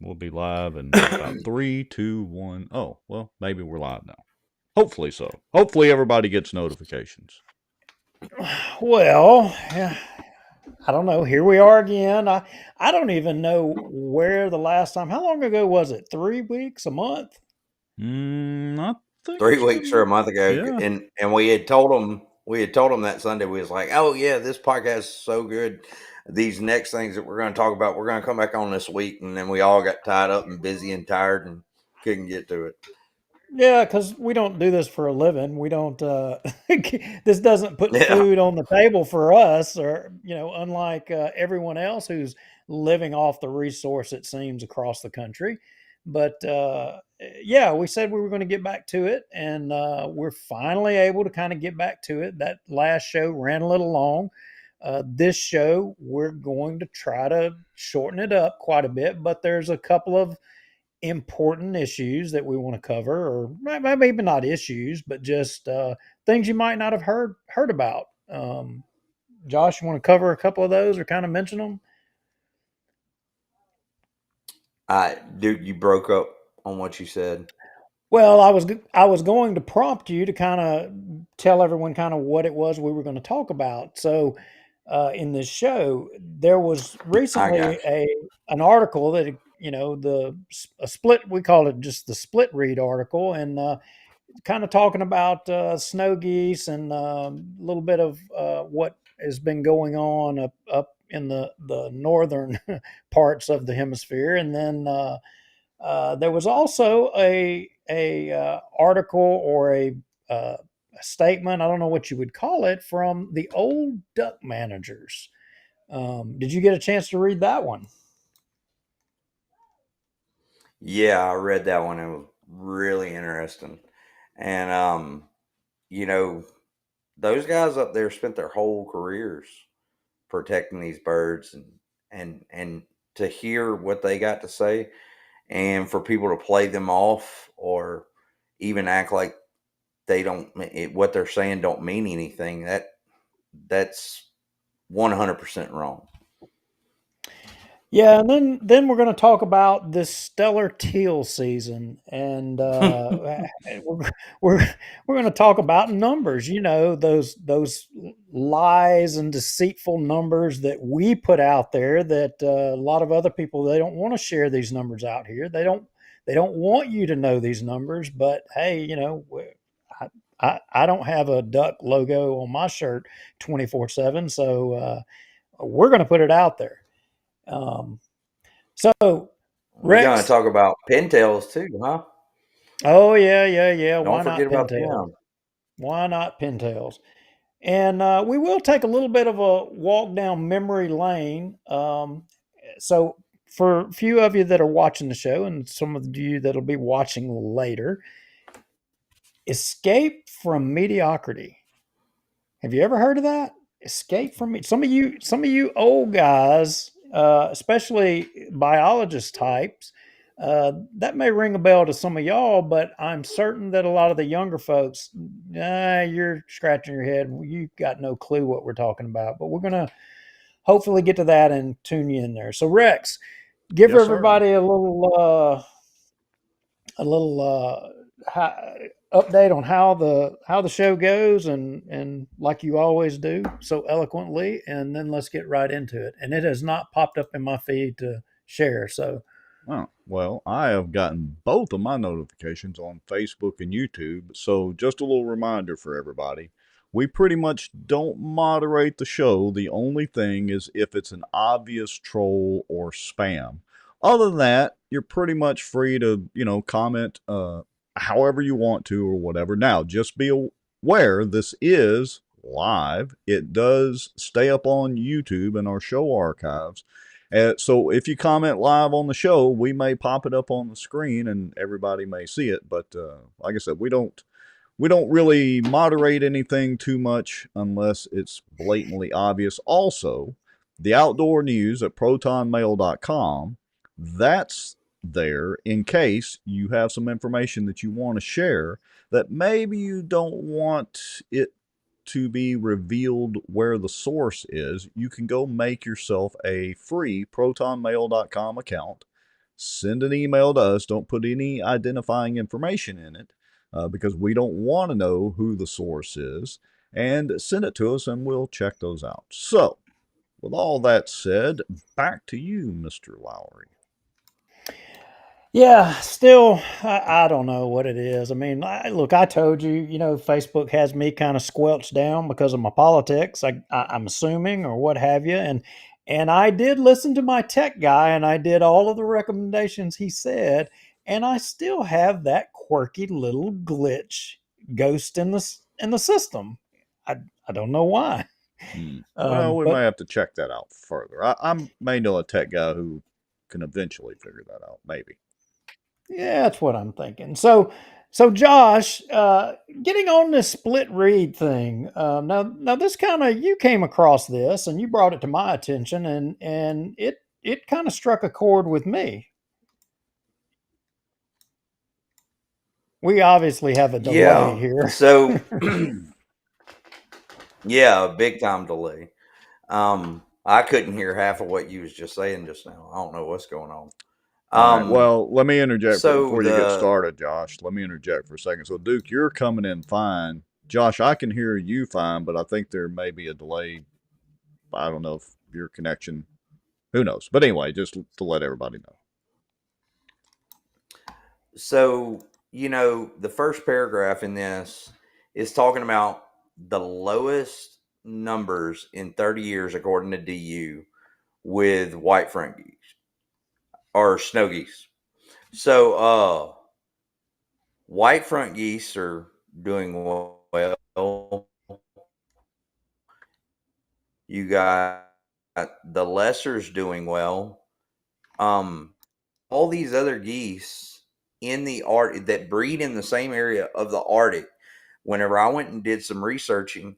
We'll be live in about 3, 2, 1. Oh, well, maybe we're live now. Hopefully so. Hopefully everybody gets notifications. Well, yeah, I don't know. Here we are again. I don't even know where the last time. How long ago was it? 3 weeks, a month? I think 3 weeks or a month ago, yeah. and we had told them that Sunday. We was like, oh yeah, this podcast is so good. These next things that we're going to talk about, we're going to come back on this week, and then we all got tied up and busy and tired and couldn't get to it. Yeah, because we don't do this for a living. We don't. This doesn't put Yeah, food on the table for us, or unlike everyone else who's living off the resource, it seems, across the country. But yeah, we said we were going to get back to it, and we're finally able to kind of get back to it. That last show ran a little long. This show, we're going to try to shorten it up quite a bit, but there's a couple of important issues that we want to cover, or maybe not issues, but just things you might not have heard about. Josh, you want to cover a couple of those or kind of mention them? dude, you broke up on what you said. Well, I was going to prompt you to kind of tell everyone kind of what it was we were going to talk about. So, in this show, there was I got recently an article that a split, we call it just the split read article, and kind of talking about snow geese and a little bit of what has been going on up in the northern parts of the hemisphere, and then there was also a article or a statement, I don't know what you would call it, from the old duck managers. Did you get a chance to read that one? Yeah, I read that one. It was really interesting, and you know, those guys up there spent their whole careers protecting these birds, and to hear what they got to say, and for people to play them off or even act like they don't what they're saying don't mean anything, that's 100% wrong. Yeah, and then we're going to talk about this stellar teal season, and we're we're we're going to talk about numbers. Those lies and deceitful numbers that we put out there. That a lot of other people, they don't want to share these numbers out here. They don't want you to know these numbers. But hey, I I don't have a duck logo on my shirt 24/7, so we're going to put it out there. Um, so We're going to Rex, talk about pintails too, huh? oh yeah, yeah, yeah. Don't Why forget not about pintails? them. Why not pintails? And we will take a little bit of a walk down memory lane. So for a few of you that are watching the show, and some of you that'll be watching later, escape from mediocrity. Have you ever heard of that? Escape from me. Some of you old guys, especially biologist types, that may ring a bell to some of y'all, but I'm certain that a lot of the younger folks, you're scratching your head. You got no clue what we're talking about. But we're gonna hopefully get to that and tune you in there. So Rex, give Yes, sir. everybody a little update on how the show goes, and like you always do so eloquently, and then let's get right into it. And it has not popped up in my feed to share. So Oh, well, I have gotten both of my notifications on Facebook and YouTube, so just a little reminder for everybody. We pretty much don't moderate the show. The only thing is if it's an obvious troll or spam. Other than that, you're pretty much free to, comment however you want to or whatever. Now, just be aware this is live. It does stay up on YouTube and our show archives. So if you comment live on the show, we may pop it up on the screen and everybody may see it. But like I said, we don't really moderate anything too much unless it's blatantly obvious. Also, the outdoor news at protonmail.com, that's there in case you have some information that you want to share that maybe you don't want it to be revealed where the source is. You can go make yourself a free protonmail.com account. send an email to us. Don't put any identifying information in it because we don't want to know who the source is. And send it to us and we'll check those out. So, with all that said, back to you, Mr. Lowry. Yeah, still, I don't know what it is. I mean, look, I told you, Facebook has me kind of squelched down because of my politics. I'm assuming, or what have you, and I did listen to my tech guy, and I did all of the recommendations he said, and I still have that quirky little glitch ghost in the system. I I don't know why. Well, we But may have to check that out further. I may know a tech guy who can eventually figure that out. Maybe. yeah, that's what I'm thinking. So Josh, getting on this split read thing. Now this kind of you came across this and you brought it to my attention, and it kind of struck a chord with me. We obviously have a delay Yeah. here. So yeah, big time delay. I couldn't hear half of what you was just saying just now. I don't know what's going on. All right. Um, Well, let me interject so before you get the started, Josh. Let me interject for a second. So, Duke, you're coming in fine. Josh, I can hear you fine, but I think there may be a delay. I don't know if your connection, who knows. But anyway, just to let everybody know. so the first paragraph in this is talking about the lowest numbers in 30 years according to DU with white front geese or snow geese. So white front geese are doing well. You got the lessers doing well. All these other geese in the Arctic that breed in the same area of the Arctic. Whenever I went and did some researching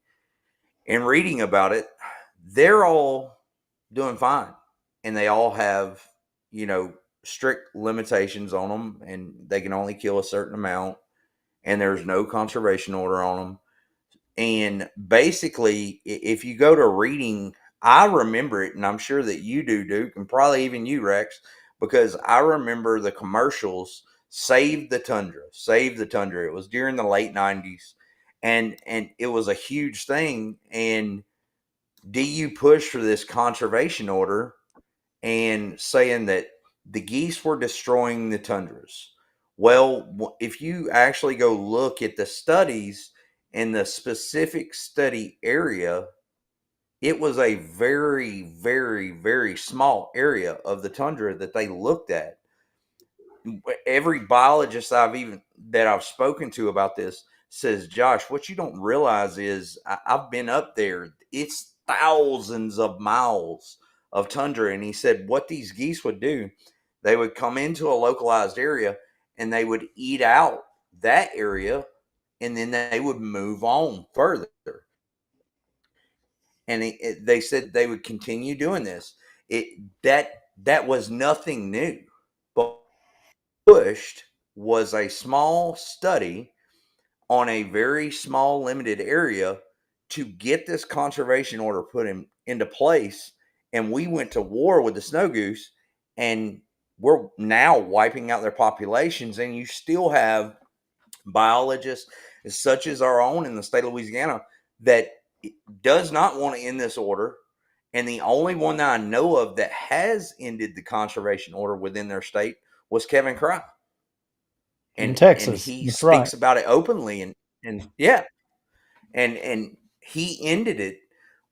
and reading about it, they're all doing fine, and they all have strict limitations on them, and they can only kill a certain amount, and there's no conservation order on them. And basically, if you go to reading, I remember it, and I'm sure that you do, Duke, and probably even you, Rex, because I remember the commercials. Save the Tundra, save the Tundra. It was during the late '90s, and it was a huge thing. And DU pushed for this conservation order and saying that the geese were destroying the tundras. Well, if you actually go look at the studies in the specific study area, it was a very, very, very small area of the tundra that they looked at. Every biologist I've spoken to about this says, Josh, what you don't realize is I've been up there. It's thousands of miles of tundra. And he said what these geese would do, they would come into a localized area and they would eat out that area, and then they would move on further. And they said they would continue doing this. That was nothing new. But pushed was a small study on a very small limited area to get this conservation order put into place. And we went to war with the snow goose, and we're now wiping out their populations. And you still have biologists such as our own in the state of Louisiana that does not want to end this order. And the only one that I know of that has ended the conservation order within their state was Kevin Cry. In And Texas. he That's right. speaks about it openly, and yeah, and he ended it,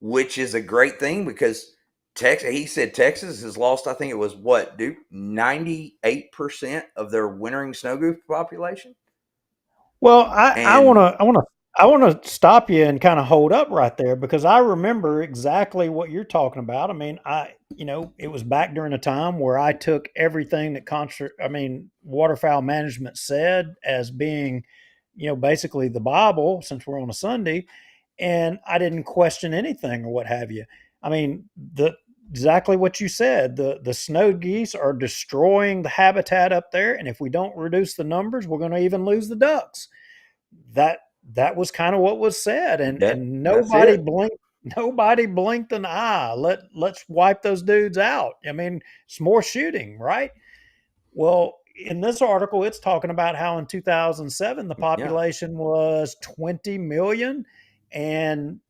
which is a great thing because Texas, he said Texas has lost, I think it was what, dude, 98% of their wintering snow goose population. Well, And I want to stop you and kind of hold up right there because I remember exactly what you're talking about. I mean, it was back during a time where I took everything that waterfowl management said as being, basically the Bible since we're on a Sunday, and I didn't question anything or what have you. I mean, the exactly what you said. The snow geese are destroying the habitat up there, and if we don't reduce the numbers, we're going to even lose the ducks. That that was kind of what was said, and that's nobody it. blinked. Nobody blinked an eye. Let's wipe those dudes out. I mean, it's more shooting, right? Well, in this article, it's talking about how in 2007 the Yeah. population was 20 million, and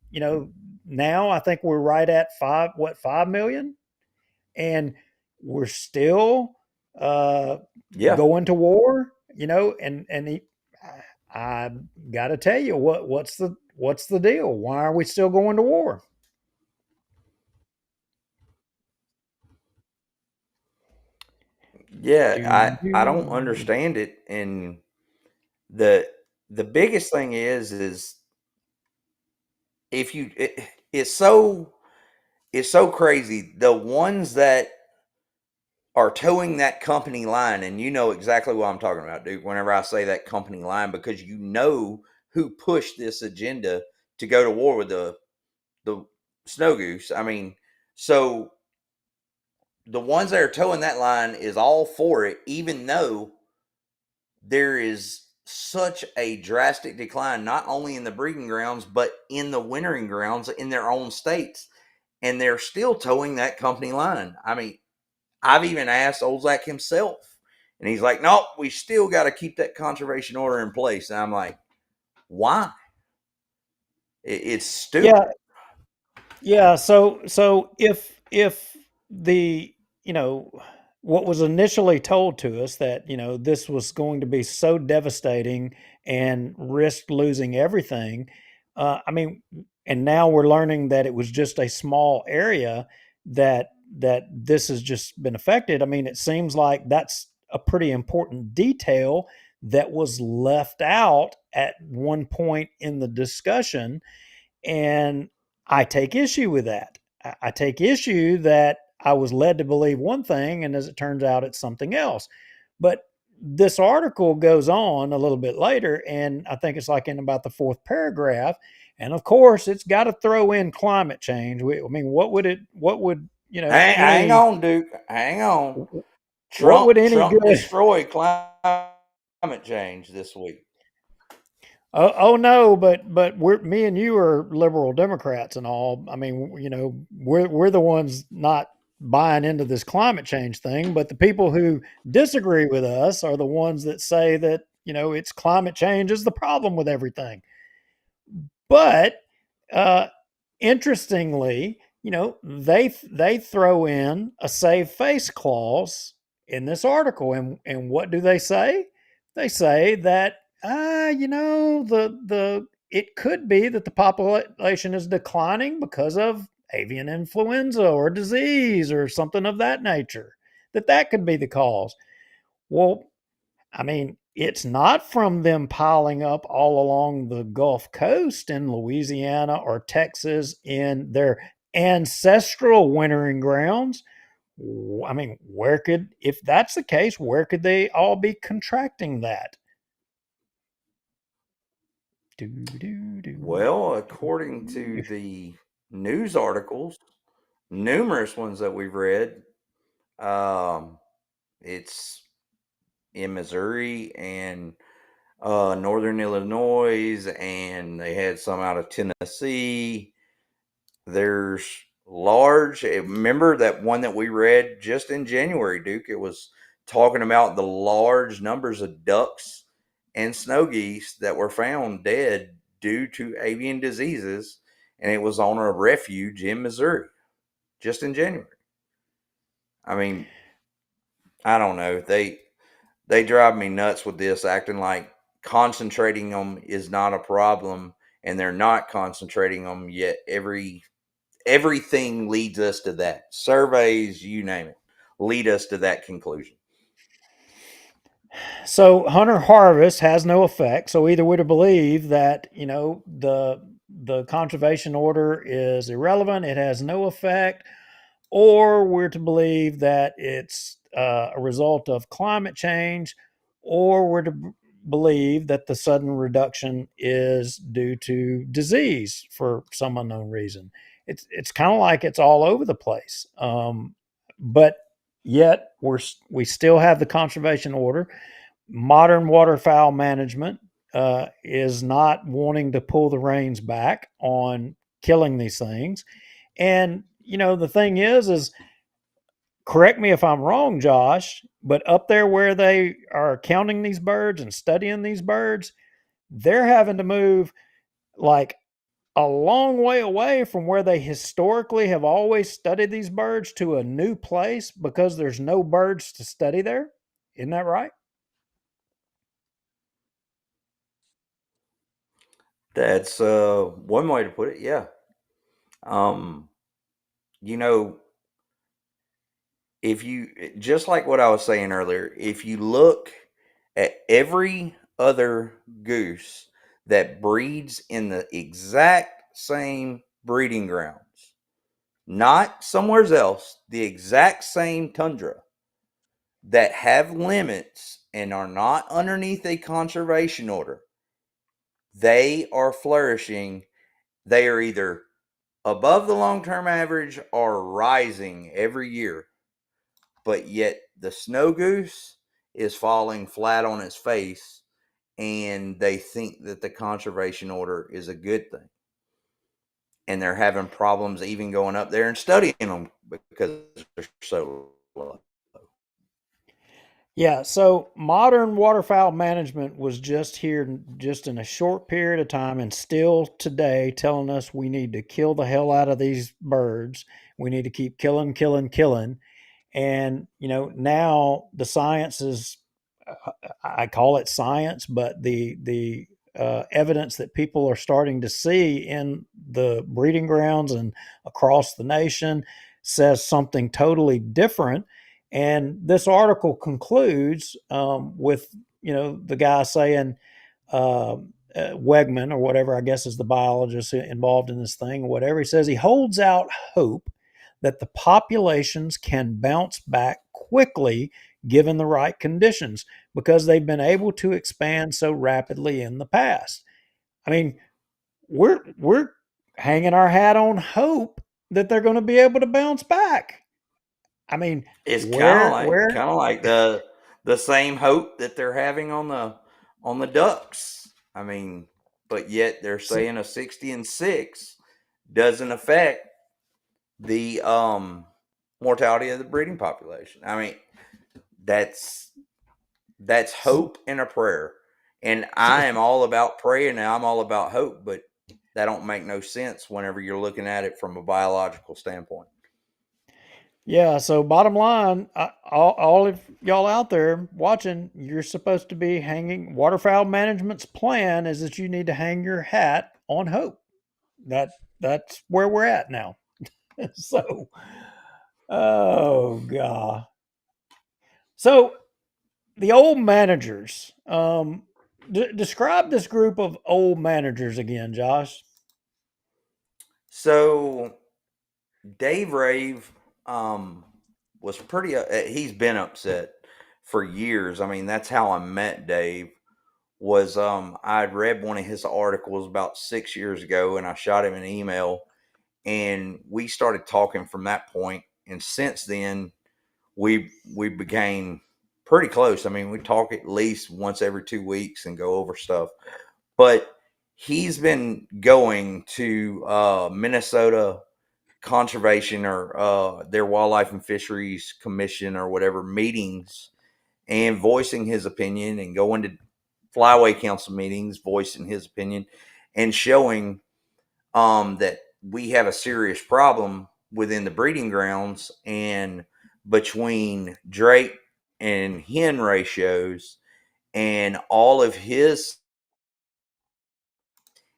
now I think we're right at 5 million, and we're still uh, Yeah. going to war. I got to tell you what's the deal? Why are we still going to war? Yeah. Do, I don't do. understand it. And the the biggest thing is if you it's so crazy. The ones that are towing that company line, and you know exactly what I'm talking about, dude. Whenever I say that company line, because you know who pushed this agenda to go to war with the snow goose. I mean, so the ones that are towing that line is all for it, even though there is such a drastic decline, not only in the breeding grounds, but in the wintering grounds in their own states. And they're still towing that company line. I mean, I've even asked old Zach himself, and he's like, "Nope, we still got to keep that conservation order in place." And I'm like, "Why? It's Yeah, stupid." yeah. So if the what was initially told to us, that this was going to be so devastating and risk losing everything, I mean, and now we're learning that it was just a small area that this has just been affected. I mean, it seems like that's a pretty important detail that was left out at one point in the discussion, and I take issue with that. I take issue that I was led to believe one thing, and as it turns out, it's something else. But this article goes on a little bit later, and I think it's like in about the fourth paragraph. And of course, it's got to throw in climate change. I mean, what would, Hang on, Duke. Hang on. what would any Trump good destroyed climate change this week. Oh no, but me and you are liberal Democrats and all. I mean, we're the ones not buying into this climate change thing, but the people who disagree with us are the ones that say that, it's climate change is the problem with everything. But uh, interestingly, they throw in a save face clause in this article, and what do they say? They say that the it could be that the population is declining because of avian influenza or disease or something of that nature. That could be the cause. Well, I mean, it's not from them piling up all along the Gulf Coast in Louisiana or Texas in their ancestral wintering grounds. I mean, if that's the case, where could they all be contracting that? Do, do, do, Well, do, according to do. the news articles, numerous ones that we've read, um, it's in Missouri and northern Illinois, and they had some out of Tennessee. There's large. Remember that one that we read just in January, Duke? It was talking about the large numbers of ducks and snow geese that were found dead due to avian diseases, and it was on a refuge in Missouri just in January. I mean, I don't know. They drive me nuts with this, acting like concentrating them is not a problem, and they're not concentrating them yet. Everything leads us to that. Surveys, you name it, lead us to that conclusion. So hunter harvest has no effect. So either we're to believe that the conservation order is irrelevant, it has no effect, or we're to believe that it's a result of climate change, or we're to believe that the sudden reduction is due to disease for some unknown reason. It's kind of like it's all over the place, but yet we still have the conservation order. Modern waterfowl management is not wanting to pull the reins back on killing these things, and the thing is correct me if I'm wrong, Josh, but up there where they are counting these birds and studying these birds, they're having to move like a long way away from where they historically have always studied these birds to a new place because there's no birds to study there. Isn't that right? That's one way to put it. Yeah. Um, you know, if you just like what I was saying earlier, if you look at every other goose that breeds in the exact same breeding grounds, not somewhere else, the exact same tundra that have limits and are not underneath a conservation order, they are flourishing. They are either above the long term average or rising every year. But yet the snow goose is falling flat on its face, and they think that the conservation order is a good thing. And they're having problems even going up there and studying them because they're so low. Yeah, so modern waterfowl management was just here just in a short period of time and still today telling us we need to kill the hell out of these birds. We need to keep killing, killing, killing. And, now the science is, I call it science, but the evidence that people are starting to see in the breeding grounds and across the nation says something totally different. And this article concludes with the guy saying Wegman or whatever I guess is the biologist involved in this thing or whatever. He says he holds out hope that the populations can bounce back quickly given the right conditions because they've been able to expand so rapidly in the past. I mean, we're hanging our hat on hope that they're going to be able to bounce back. I mean, It's where kind of like the same hope that they're having on the ducks. I mean, but yet they're saying a 60-6 doesn't affect the mortality of the breeding population. I mean, that's hope and a prayer. And I am all about prayer now. I'm all about hope, but that don't make no sense whenever you're looking at it from a biological standpoint. Yeah, so bottom line, all of y'all out there watching, you're supposed to be hanging. Waterfowl management's plan is that you need to hang your hat on hope. That's where we're at now. So, oh god. So the old managers. Describe this group of old managers again, Josh. So Dave Rave was pretty. He's been upset for years. I mean, that's how I met Dave. Was I'd read one of his articles about 6 years ago, and I shot him an email, and we started talking from that point. And since then, we became pretty close. I mean, we talk at least once every 2 weeks and go over stuff. But he's been going to Minnesota conservation or their wildlife and fisheries commission or whatever meetings and voicing his opinion and going to flyway council meetings voicing his opinion and showing that we have a serious problem within the breeding grounds and between drake and hen ratios and all of his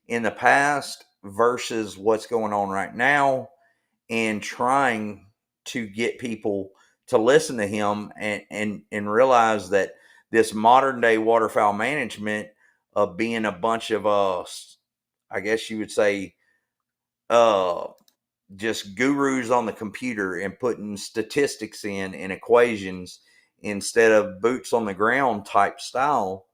in the past versus what's going on right now and trying to get people to listen to him and realize that this modern day waterfowl management of being a bunch of I guess you would say uh just gurus on the computer and putting statistics in and equations instead of boots on the ground type style.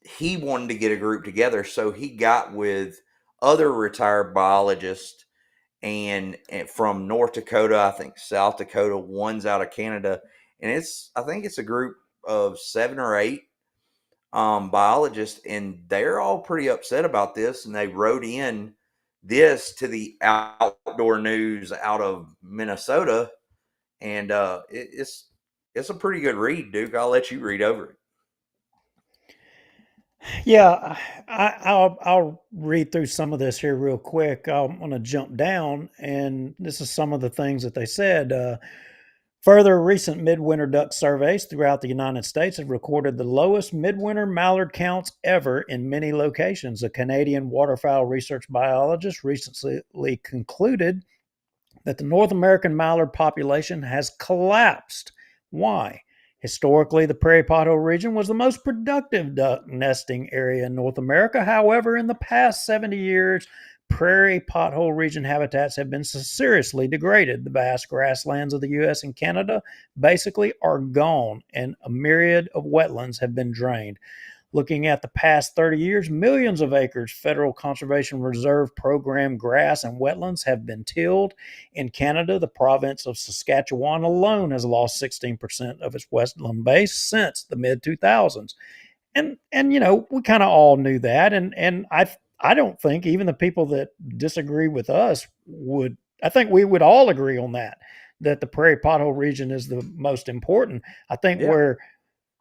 He wanted to get a group together, so he got with other retired biologists and from North Dakota, I think South Dakota, one's out of Canada, and I think it's a group of 7 or 8 biologists, and they're all pretty upset about this, and they wrote in this to the Outdoor News out of Minnesota and it's a pretty good read, Duke. I'll let you read over it. Yeah, I'll read through some of this here real quick. I'm going to jump down, and this is some of the things that they said. Further, recent midwinter duck surveys throughout the United States have recorded the lowest midwinter mallard counts ever in many locations. A Canadian waterfowl research biologist recently concluded that the North American mallard population has collapsed. Why? Historically, the prairie pothole region was the most productive duck nesting area in North America. However, in the past 70 years, prairie pothole region habitats have been seriously degraded. The vast grasslands of the US and Canada basically are gone, and a myriad of wetlands have been drained. Looking at the past 30 years, millions of acres federal conservation reserve program grass and wetlands have been tilled. In Canada, the province of Saskatchewan alone has lost 16% of its wetland base since the mid 2000s. And we kind of all knew that, and I don't think even the people that disagree with us would. I think we would all agree on that the prairie pothole region is the most important. I think Yeah. where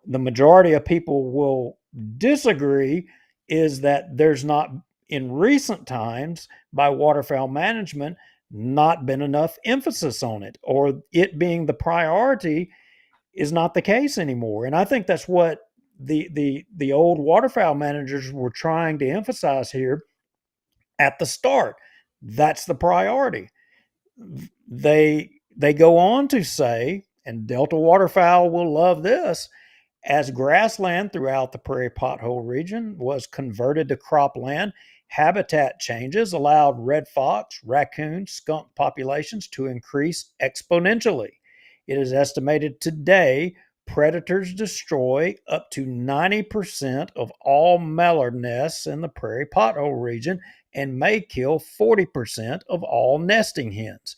the majority of people will disagree is that there's not, in recent times, by waterfowl management, not been enough emphasis on it, or it being the priority is not the case anymore. And I think that's what the old waterfowl managers were trying to emphasize here at the start. That's the priority. They go on to say, and Delta waterfowl will love this, as grassland throughout the prairie pothole region was converted to cropland, habitat changes allowed red fox, raccoon, skunk populations to increase exponentially. It is estimated today predators destroy up to 90% of all mallard nests in the prairie pothole region and may kill 40% of all nesting hens.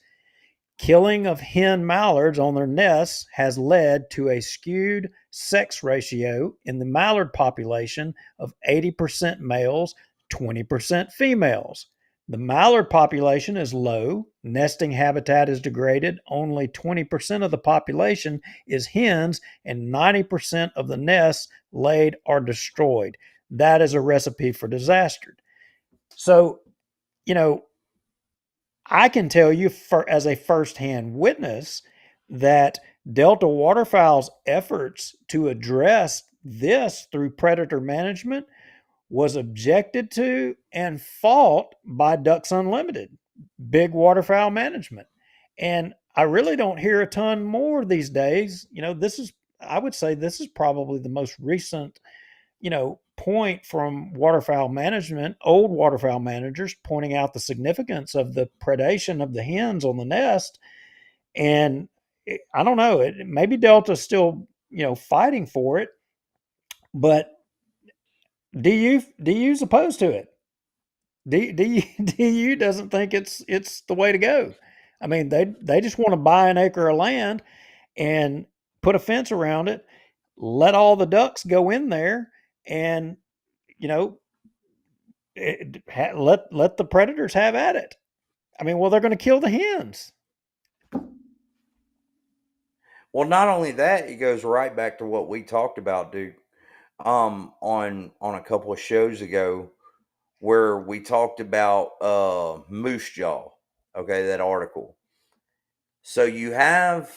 Killing of hen mallards on their nests has led to a skewed sex ratio in the mallard population of 80% males, 20% females. The mallard population is low, nesting habitat is degraded, only 20% of the population is hens, and 90% of the nests laid are destroyed. That is a recipe for disaster. So, you know, I can tell you as a firsthand witness that Delta Waterfowl's efforts to address this through predator management was objected to and fought by Ducks Unlimited, big waterfowl management. And I really don't hear a ton more these days. I would say this is probably the most recent point from waterfowl management, old waterfowl managers pointing out the significance of the predation of the hens on the nest. And I don't know, maybe Delta's still, fighting for it, but DU's opposed to it. DU doesn't think it's the way to go. I mean, they just want to buy an acre of land and put a fence around it, let all the ducks go in there, and you know let the predators have at it. I mean, well, they're going to kill the hens. Well, not only that, it goes right back to what we talked about, Duke, on a couple of shows ago, where we talked about moose jaw. Okay, that article. So you have,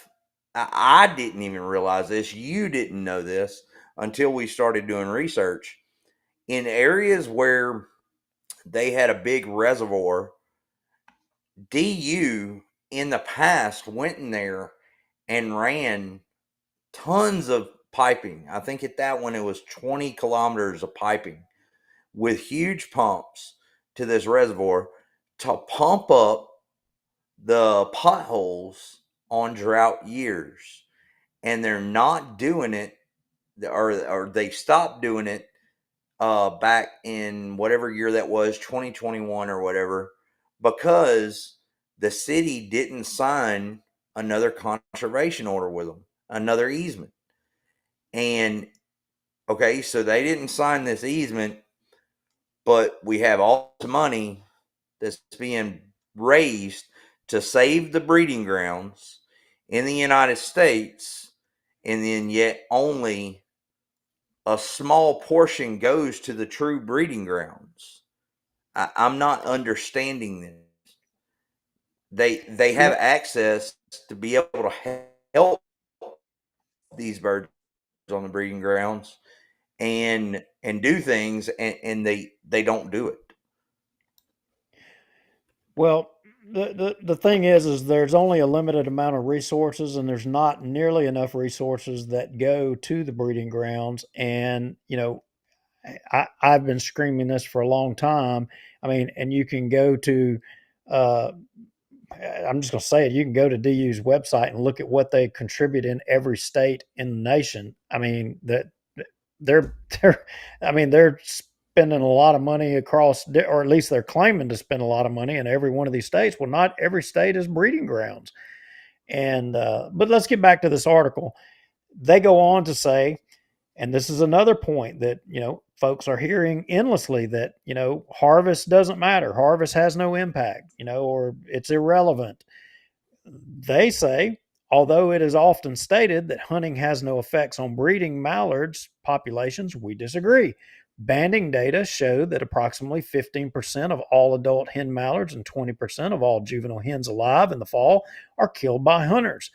I didn't even realize this. You didn't know this until we started doing research. In areas where they had a big reservoir, DU in the past went in there and ran tons of piping. I think at that one it was 20 kilometers of piping with huge pumps to this reservoir to pump up the potholes on drought years. And they're not doing it, or they stopped doing it back in whatever year that was, 2021 or whatever, because the city didn't sign another conservation order with them, another easement. And okay, so they didn't sign this easement, but we have all this money that's being raised to save the breeding grounds in the United States, and then yet only a small portion goes to the true breeding grounds. I'm not understanding this. They have access to be able to help these birds on the breeding grounds and do things, and they don't do it. Well, the thing is there's only a limited amount of resources, and there's not nearly enough resources that go to the breeding grounds. And I've been screaming this for a long time. I mean, and you can go to, uh, I'm just going to say it. You can go to DU's website and look at what they contribute in every state in the nation. I mean, that they're they're spending a lot of money across, or at least they're claiming to spend a lot of money in every one of these states. Well, not every state is breeding grounds. And but let's get back to this article. They go on to say, and this is another point that folks are hearing endlessly, that harvest doesn't matter, harvest has no impact, or it's irrelevant. They say, although it is often stated that hunting has no effects on breeding mallards populations, we disagree. Banding data show that approximately 15% of all adult hen mallards and 20% of all juvenile hens alive in the fall are killed by hunters.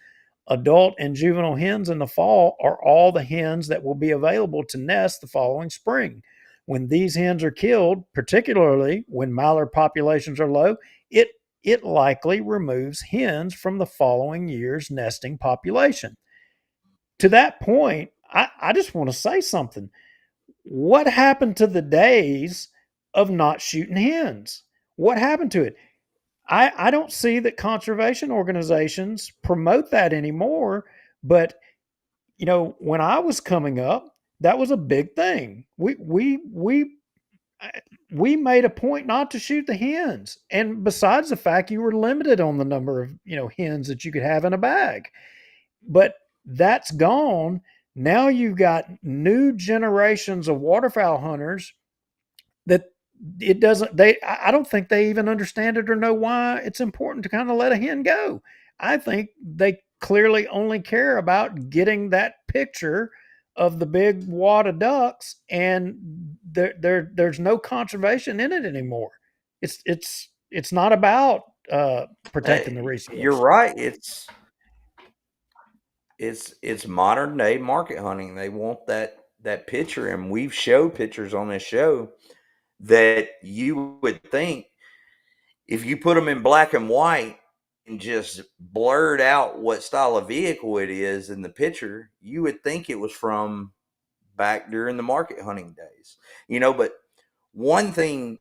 Adult and juvenile hens in the fall are all the hens that will be available to nest the following spring. When these hens are killed, particularly when mallard populations are low, it it likely removes hens from the following year's nesting population. To that point, I just want to say something. What happened to the days of not shooting hens? What happened to it? I don't see that conservation organizations promote that anymore. But when I was coming up, that was a big thing. We made a point not to shoot the hens, and besides the fact you were limited on the number of hens that you could have in a bag. But that's gone. Now you've got new generations of waterfowl hunters that it doesn't they I don't think they even understand it or know why it's important to kind of let a hen go. I think they clearly only care about getting that picture of the big wad of ducks, and there's no conservation in it anymore. It's not about protecting the You're resource. right. It's modern day market hunting. They want that picture, and we've showed pictures on this show that you would think if you put them in black and white and just blurred out what style of vehicle it is in the picture, you would think it was from back during the market hunting days. But one thing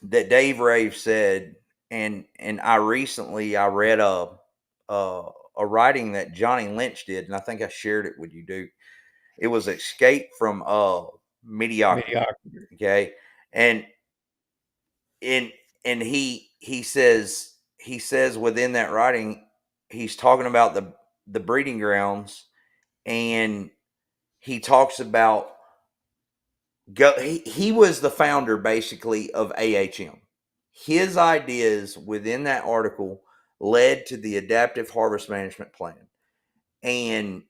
that Dave Rave said, and I read a writing that Johnny Lynch did, and I think I shared it with you, Duke. It was Escape from Mediocrity. Mediocrity. Okay. And and and he says within that writing, he's talking about the breeding grounds, and he talks about he was the founder basically of AHM. His ideas within that article led to the adaptive harvest management plan. And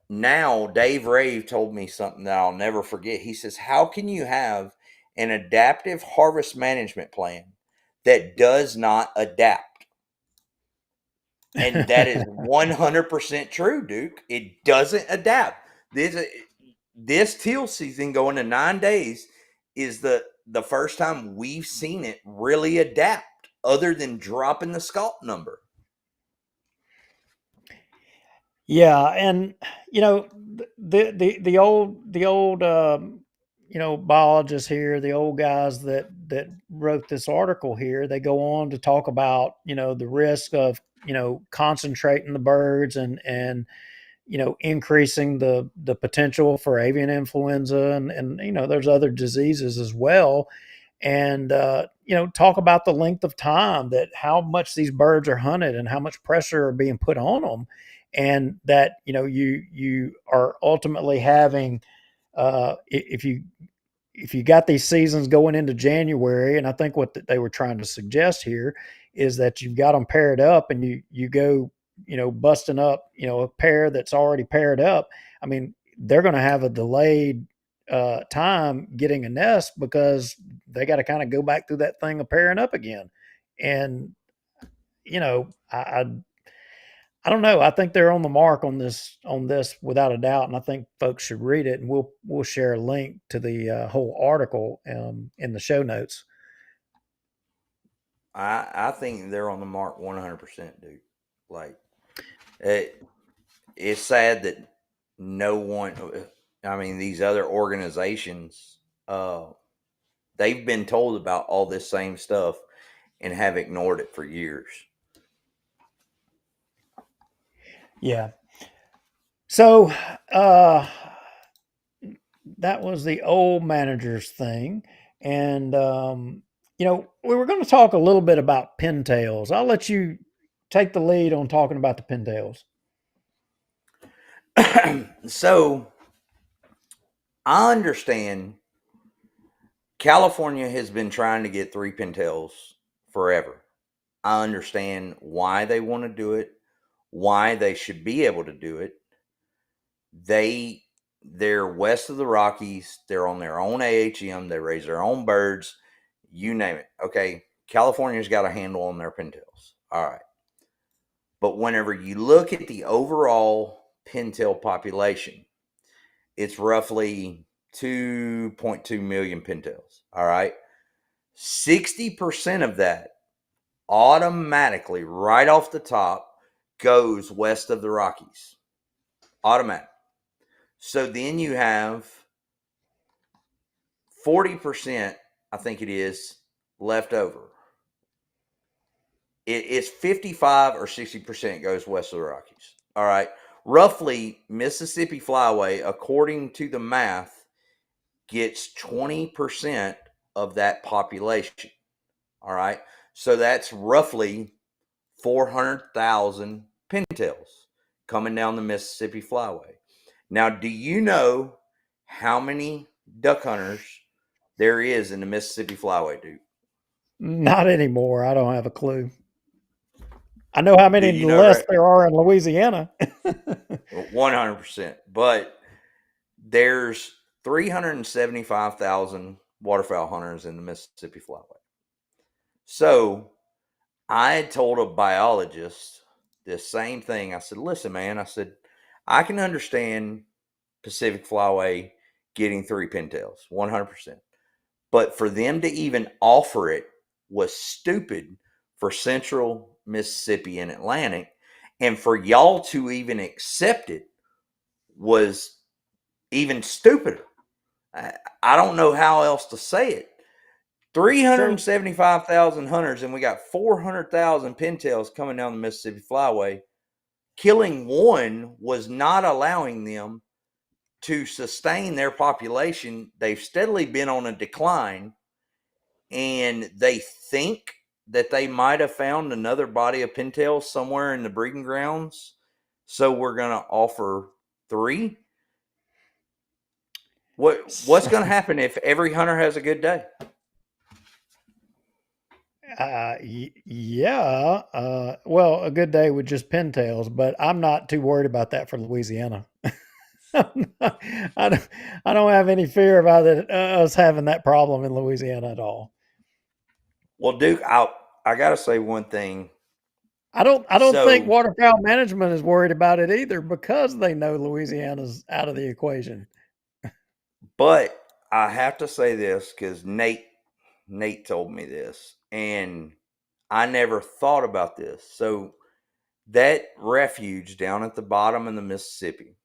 now Dave Rave told me something that I'll never forget. He says, how can you have an adaptive harvest management plan that does not adapt? And that is 100% true, Duke. It doesn't adapt. This teal season going to 9 days is the first time we've seen it really adapt, other than dropping the scalp number. Yeah, and the old biologists here, the old guys that wrote this article here, they go on to talk about the risk of concentrating the birds, and increasing the potential for avian influenza, and there's other diseases as well. And talk about the length of time, that how much these birds are hunted and how much pressure are being put on them, and that you are ultimately having, if you got these seasons going into January. And I think what they were trying to suggest here is that you've got them paired up, and you go busting up, a pair that's already paired up. I mean, they're going to have a delayed time getting a nest because they got to kind of go back through that thing of pairing up again. And, I don't know. I think they're on the mark on this without a doubt, and I think folks should read it. And we'll share a link to the whole article in the show notes. I think they're on the mark 100%, dude. Like, it's sad that no one. I mean, these other organizations, they've been told about all this same stuff and have ignored it for years. Yeah. So that was the old managers thing, and we were going to talk a little bit about pintails. I'll let you take the lead on talking about the pintails. So I understand California has been trying to get 3 pintails forever. I understand why they want to do it, why they should be able to do it. They're west of the Rockies. They're on their own AHM. They raise their own birds. You name it. Okay. California's got a handle on their pintails. All right. But whenever you look at the overall pintail population, it's roughly 2.2 million pintails. All right. 60% of that automatically, right off the top, goes west of the Rockies. Automatic. So then you have 40%, I think it is, left over. It's 55 or 60% goes west of the Rockies. All right. Roughly, Mississippi Flyway, according to the math, gets 20% of that population. All right. So that's roughly 400,000 pintails coming down the Mississippi Flyway. Now, do you know how many duck hunters there is in the Mississippi Flyway, dude? Not anymore. I don't have a clue. I know how many you know, less right? there are in Louisiana. 100%. But there's 375,000 waterfowl hunters in the Mississippi Flyway. So I had told a biologist the same thing. I said, listen, man, I said, I can understand Pacific Flyway getting 3 pintails, 100%. But for them to even offer it was stupid for Central Mississippi and Atlantic. And for y'all to even accept it was even stupider. I don't know how else to say it. 375,000 hunters, and we got 400,000 pintails coming down the Mississippi Flyway. Killing one was not allowing them to sustain their population. They've steadily been on a decline, and they think that they might have found another body of pintails somewhere in the breeding grounds. So we're going to offer 3. What's going to happen if every hunter has a good day? Yeah. Well, a good day with just pintails, but I'm not too worried about that for Louisiana. I don't have any fear about us having that problem in Louisiana at all. Well, Duke, I got to say one thing. I don't think waterfowl management is worried about it either because they know Louisiana's out of the equation. But I have to say this because Nate told me this, and I never thought about this. So that refuge down at the bottom of the Mississippi,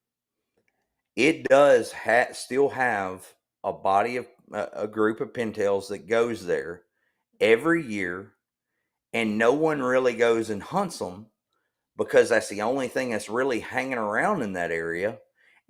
it does still have a body of a group of pintails that goes there every year, and no one really goes and hunts them because that's the only thing that's really hanging around in that area.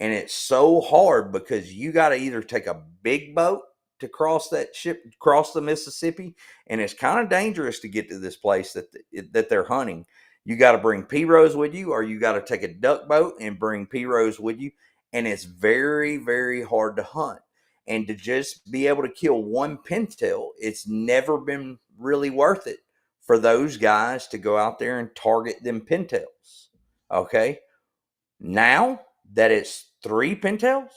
And it's so hard because you got to either take a big boat to cross the Mississippi, and it's kind of dangerous to get to this place that they're hunting. You got to bring P-Rose with you, or you got to take a duck boat and bring P-Rose with you. And it's very, very hard to hunt. And to just be able to kill one pintail, it's never been really worth it for those guys to go out there and target them pintails. Okay. Now that it's 3 pintails,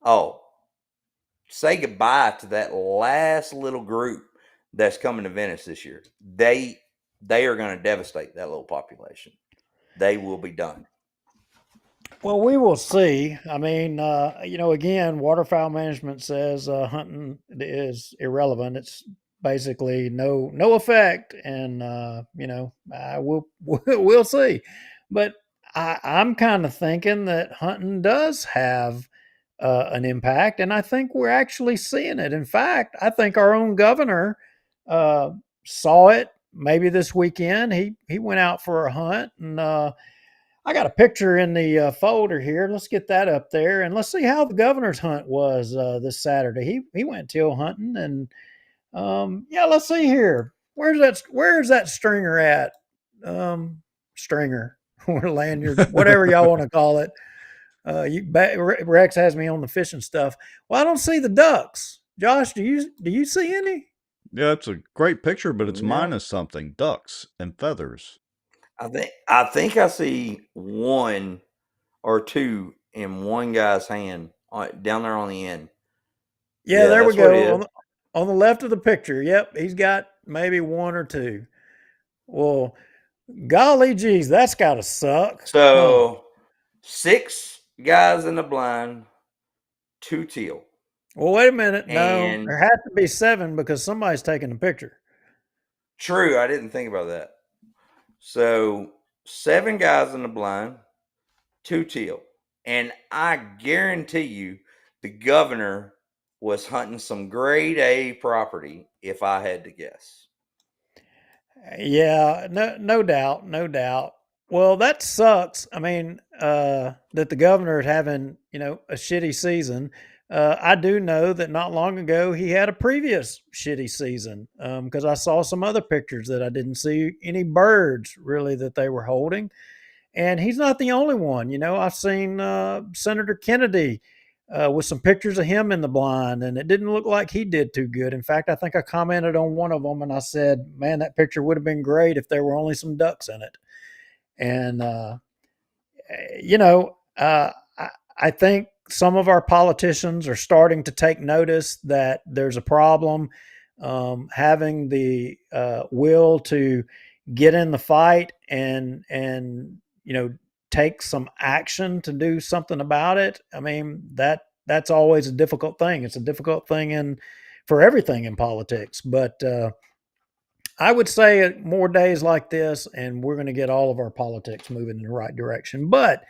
oh, say goodbye to that last little group that's coming to Venice this year. They are going to devastate that little population. They will be done. Well, we will see. I mean, again, waterfowl management says hunting is irrelevant. It's basically no effect, and we'll see. But I'm kind of thinking that hunting does have an impact, and I think we're actually seeing it. In fact, I think our own governor uh, saw it maybe this weekend. He went out for a hunt and. I got a picture in the folder here. Let's get that up there, and let's see how the governor's hunt was this Saturday. He went teal hunting, and yeah, let's see here. Where's that stringer at? Stringer or lanyard, whatever y'all want to call it. Rex has me on the fishing stuff. Well, I don't see the ducks. Josh, do you see any? Yeah, it's a great picture, but it's No, minus something. Ducks and feathers. I think I see 1 or 2 in one guy's hand down there on the end. Yeah, Yeah, there we that's what it go is. on the left of the picture. Yep, he's got maybe 1 or 2. Well, golly geez, that's gotta suck. Huh. So 6 guys in the blind, 2 teal. Well, wait a minute. No, And there has to be 7 because somebody's taking the picture. true, I didn't think about that. So 7 guys in the blind, 2 teal. And I guarantee you the governor was hunting some grade A property if I had to guess. Yeah, no doubt, no doubt. Well, that sucks. I mean, that the governor is having, a shitty season. I do know that not long ago he had a previous shitty season because I saw some other pictures that I didn't see any birds really that they were holding. And he's not the only one. I've seen Senator Kennedy with some pictures of him in the blind, and it didn't look like he did too good. In fact, I think I commented on one of them and I said, man, that picture would have been great if there were only some ducks in it. And, you know, uh, I, I think some of our politicians are starting to take notice that there's a problem. Having the will to get in the fight and take some action to do something about it. I mean that's always a difficult thing. It's a difficult thing in for everything in politics, but I would say more days like this, and we're going to get all of our politics moving in the right direction. But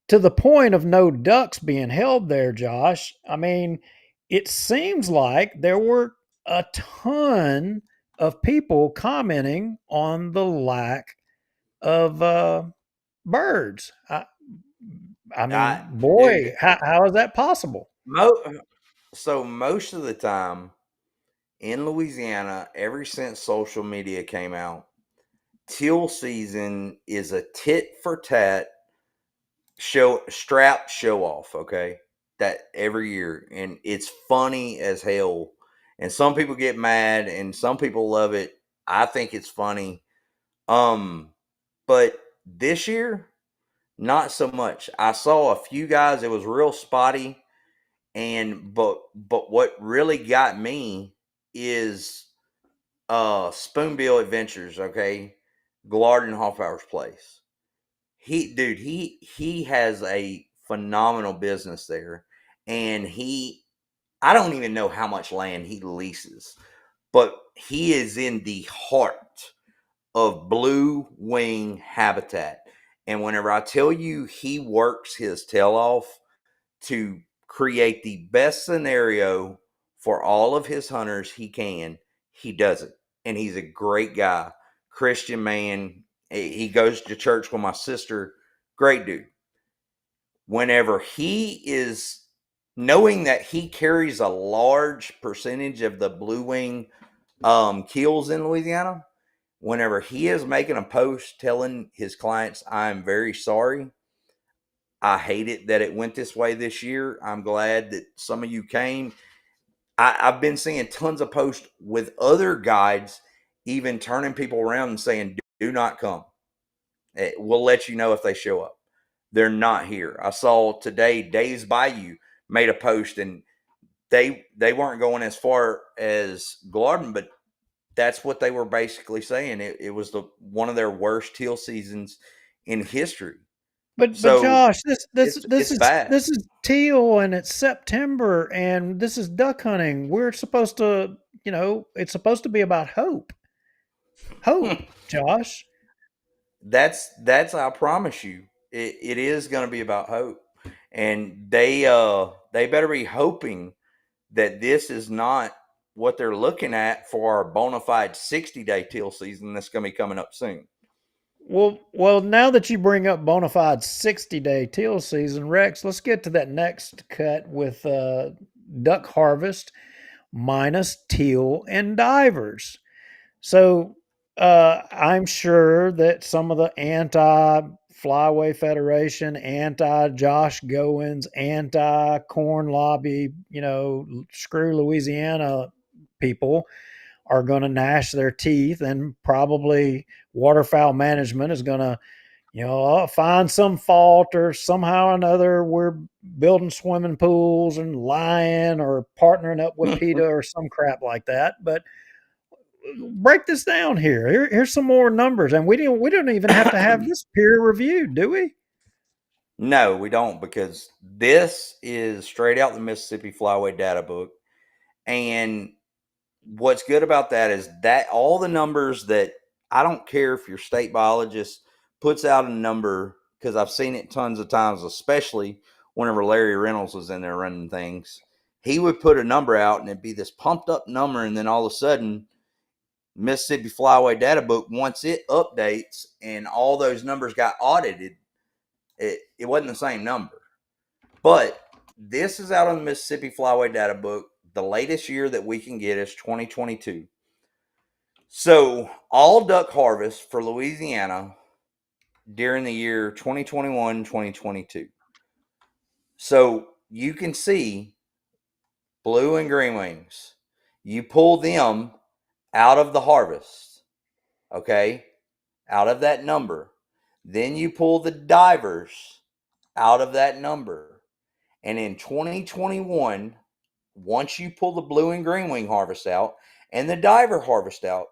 to the point of no ducks being held there, Josh, I mean, it seems like there were a ton of people commenting on the lack of birds. I I, mean, boy, dude, how is that possible? so most of the time in Louisiana, ever since social media came out, teal season is a tit for tat show off, okay? That every year, and it's funny as hell. And some people get mad and some people love it. I think it's funny. But this year, not so much. I saw a few guys, it was real spotty, and but what really got me is Spoonbill Adventures, okay? Glard and Hoffhour's place. He has a phenomenal business there, and I don't even know how much land he leases, but he is in the heart of blue wing habitat. And whenever I tell you he works his tail off to create the best scenario for all of his hunters he does it. And he's a great guy, Christian man. He goes to church with my sister. Great dude. Whenever he is knowing that he carries a large percentage of the blue wing keels in Louisiana, whenever he is making a post telling his clients, I'm very sorry, I hate it that it went this way this year. I'm glad that some of you came. I've been seeing tons of posts with other guides even turning people around and saying, do not come. We'll let you know if they show up. They're not here. I saw today Days Bayou made a post, and they weren't going as far as Gladden, but that's what they were basically saying. It was one of their worst teal seasons in history. But So Josh, it's bad. this is teal and it's September and this is duck hunting. We're supposed to, it's supposed to be about hope. Hope, Josh. That's I promise you, it is going to be about hope, and they better be hoping that this is not what they're looking at for our bona fide 60-day teal season that's going to be coming up soon. Well, now that you bring up bona fide 60-day teal season, Rex, let's get to that next cut with duck harvest minus teal and divers. So I'm sure that some of the anti Flyway Federation, anti Josh Goins, anti corn lobby, screw Louisiana people are going to gnash their teeth, and probably waterfowl management is going to, find some fault or somehow or another we're building swimming pools and lying or partnering up with PETA or some crap like that. But break this down here. Here's some more numbers, and we don't even have to have this peer reviewed, do we? No, we don't, because this is straight out the Mississippi Flyway data book. And what's good about that is that all the numbers that, I don't care if your state biologist puts out a number, because I've seen it tons of times, especially whenever Larry Reynolds was in there running things. He would put a number out and it'd be this pumped up number, and then all of a sudden Mississippi Flyway data book, once it updates and all those numbers got audited, it wasn't the same number. But this is out on the Mississippi Flyway data book. The latest year that we can get is 2022. So all duck harvest for Louisiana during the year 2021, 2022. So you can see blue and green wings. You pull them out of the harvest, okay, out of that number. Then you pull the divers out of that number. And in 2021, once you pull the blue and green wing harvest out and the diver harvest out,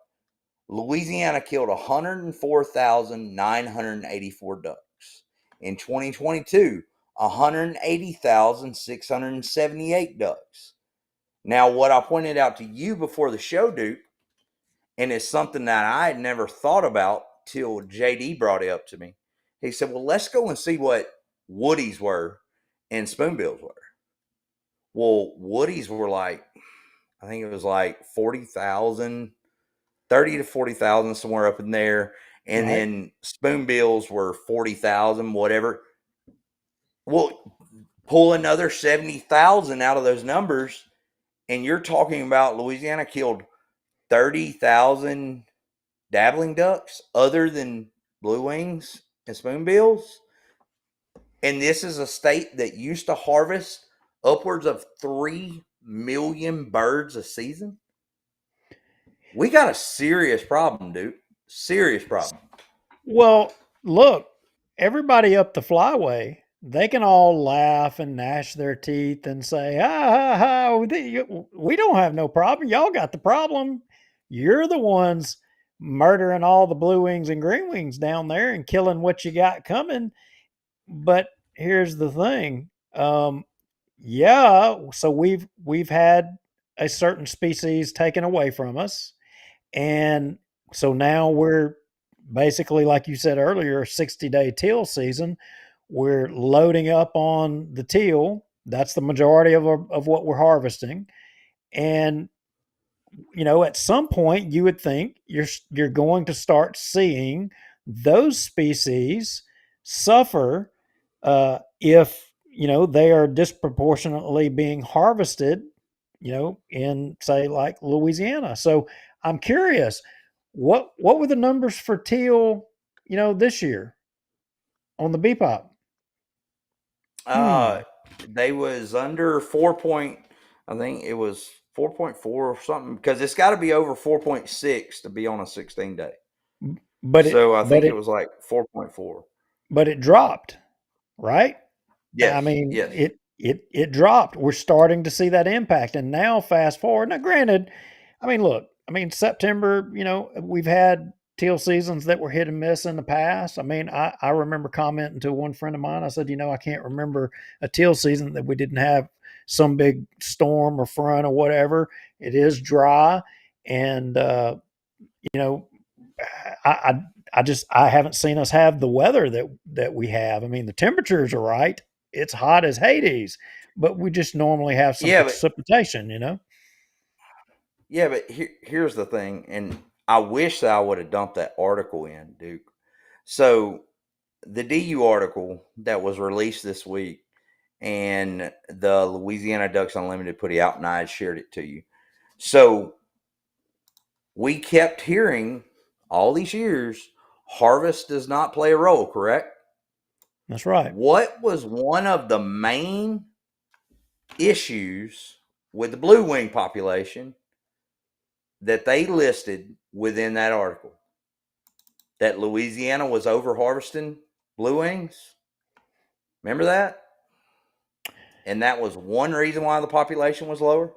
Louisiana killed 104,984 ducks. In 2022, 180,678 ducks. Now, what I pointed out to you before the show, Duke, and it's something that I had never thought about till JD brought it up to me. He said, well, let's go and see what woodies were and spoonbills were. Well, woodies were like, I think it was like 40,000, 30 to 40,000, somewhere up in there. And Right. then spoonbills were 40,000, whatever. Well, pull another 70,000 out of those numbers, and you're talking about Louisiana killed 30,000 dabbling ducks other than blue wings and spoonbills. And this is a state that used to harvest upwards of 3 million birds a season. We got a serious problem, dude. Serious problem. Well, look, everybody up the flyway, they can all laugh and gnash their teeth and say, ha, ha, ha, we don't have no problem. Y'all got the problem. You're the ones murdering all the blue wings and green wings down there and killing what you got coming. But here's the thing. Yeah, so we've had a certain species taken away from us. And so now we're basically, like you said earlier, 60-day teal season. We're loading up on the teal. That's the majority of what we're harvesting. And, at some point you would think you're going to start seeing those species suffer if, they are disproportionately being harvested, in say like Louisiana. So I'm curious, what were the numbers for teal, this year on the BPOP? They was under 4 point, I think it was 4.4 or something, because it's got to be over 4.6 to be on a 16 day. but So I think it it was like 4.4. but it dropped, right? I Yes, mean, yes. it dropped. We're starting to see that impact, and now fast forward. Now, granted, I mean, look, I mean September. We've had teal seasons that were hit and miss in the past. I mean, I remember commenting to one friend of mine. I said, I can't remember a teal season that we didn't have some big storm or front or whatever. It is dry, and you know, I, I I haven't seen us have the weather that we have. I mean, the temperatures are right. It's hot as Hades, but we just normally have some Yeah, but precipitation. here's the thing, and I wish that I would have dumped that article in, Duke. So the DU article that was released this week, and the Louisiana Ducks Unlimited put it out, and I had shared it to you. So we kept hearing all these years, harvest does not play a role, correct? That's right. What was one of the main issues with the blue wing population that they listed within that article? That Louisiana was over harvesting blue wings. Remember that? And that was one reason why the population was lower?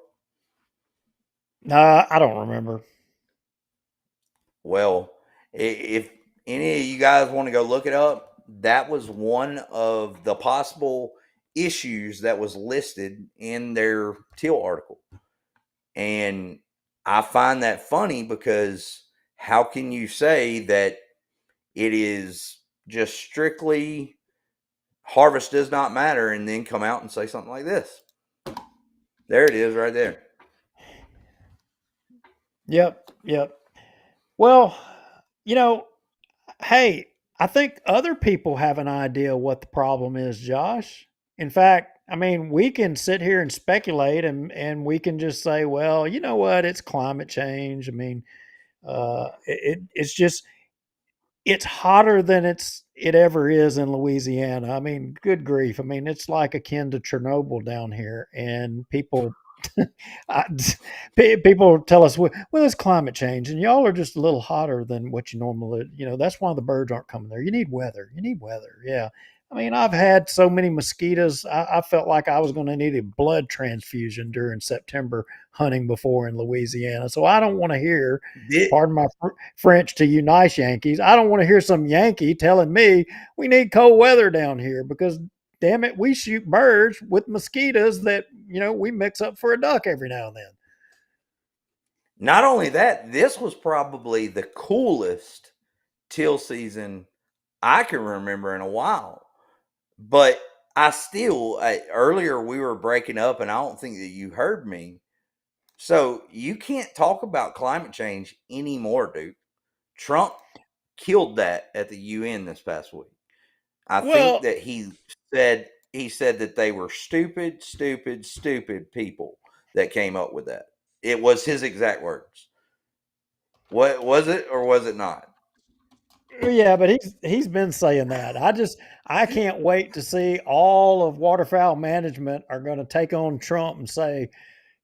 I don't remember. Well, if any of you guys want to go look it up, that was one of the possible issues that was listed in their teal article. And I find that funny because how can you say that it is just strictly harvest does not matter and then come out and say something like this? There it is right there. Yep. Well, hey, I think other people have an idea what the problem is, Josh. In fact, I mean, we can sit here and speculate and we can just say, well, you know what, it's climate change. I mean, it's just it's hotter than it ever is in Louisiana. I mean, good grief. I mean, it's like akin to Chernobyl down here, and people I, people tell us, well, it's climate change, and y'all are just a little hotter than what you normally. That's why the birds aren't coming there. You need weather. You need weather. Yeah. I mean, I've had so many mosquitoes. I felt like I was going to need a blood transfusion during September hunting before in Louisiana. So I don't want to hear, Did, pardon my French to you nice Yankees, I don't want to hear some Yankee telling me we need cold weather down here because damn it, we shoot birds with mosquitoes that, we mix up for a duck every now and then. not only that, this was probably the coolest teal season I can remember in a while. But earlier we were breaking up, and I don't think that you heard me. So you can't talk about climate change anymore, dude. Trump killed that at the UN this past week. I think Well, that he said that they were stupid people that came up with that. It was his exact words. What was it or was it not? yeah, but he's been saying that. I can't wait to see all of waterfowl management are going to take on Trump and say,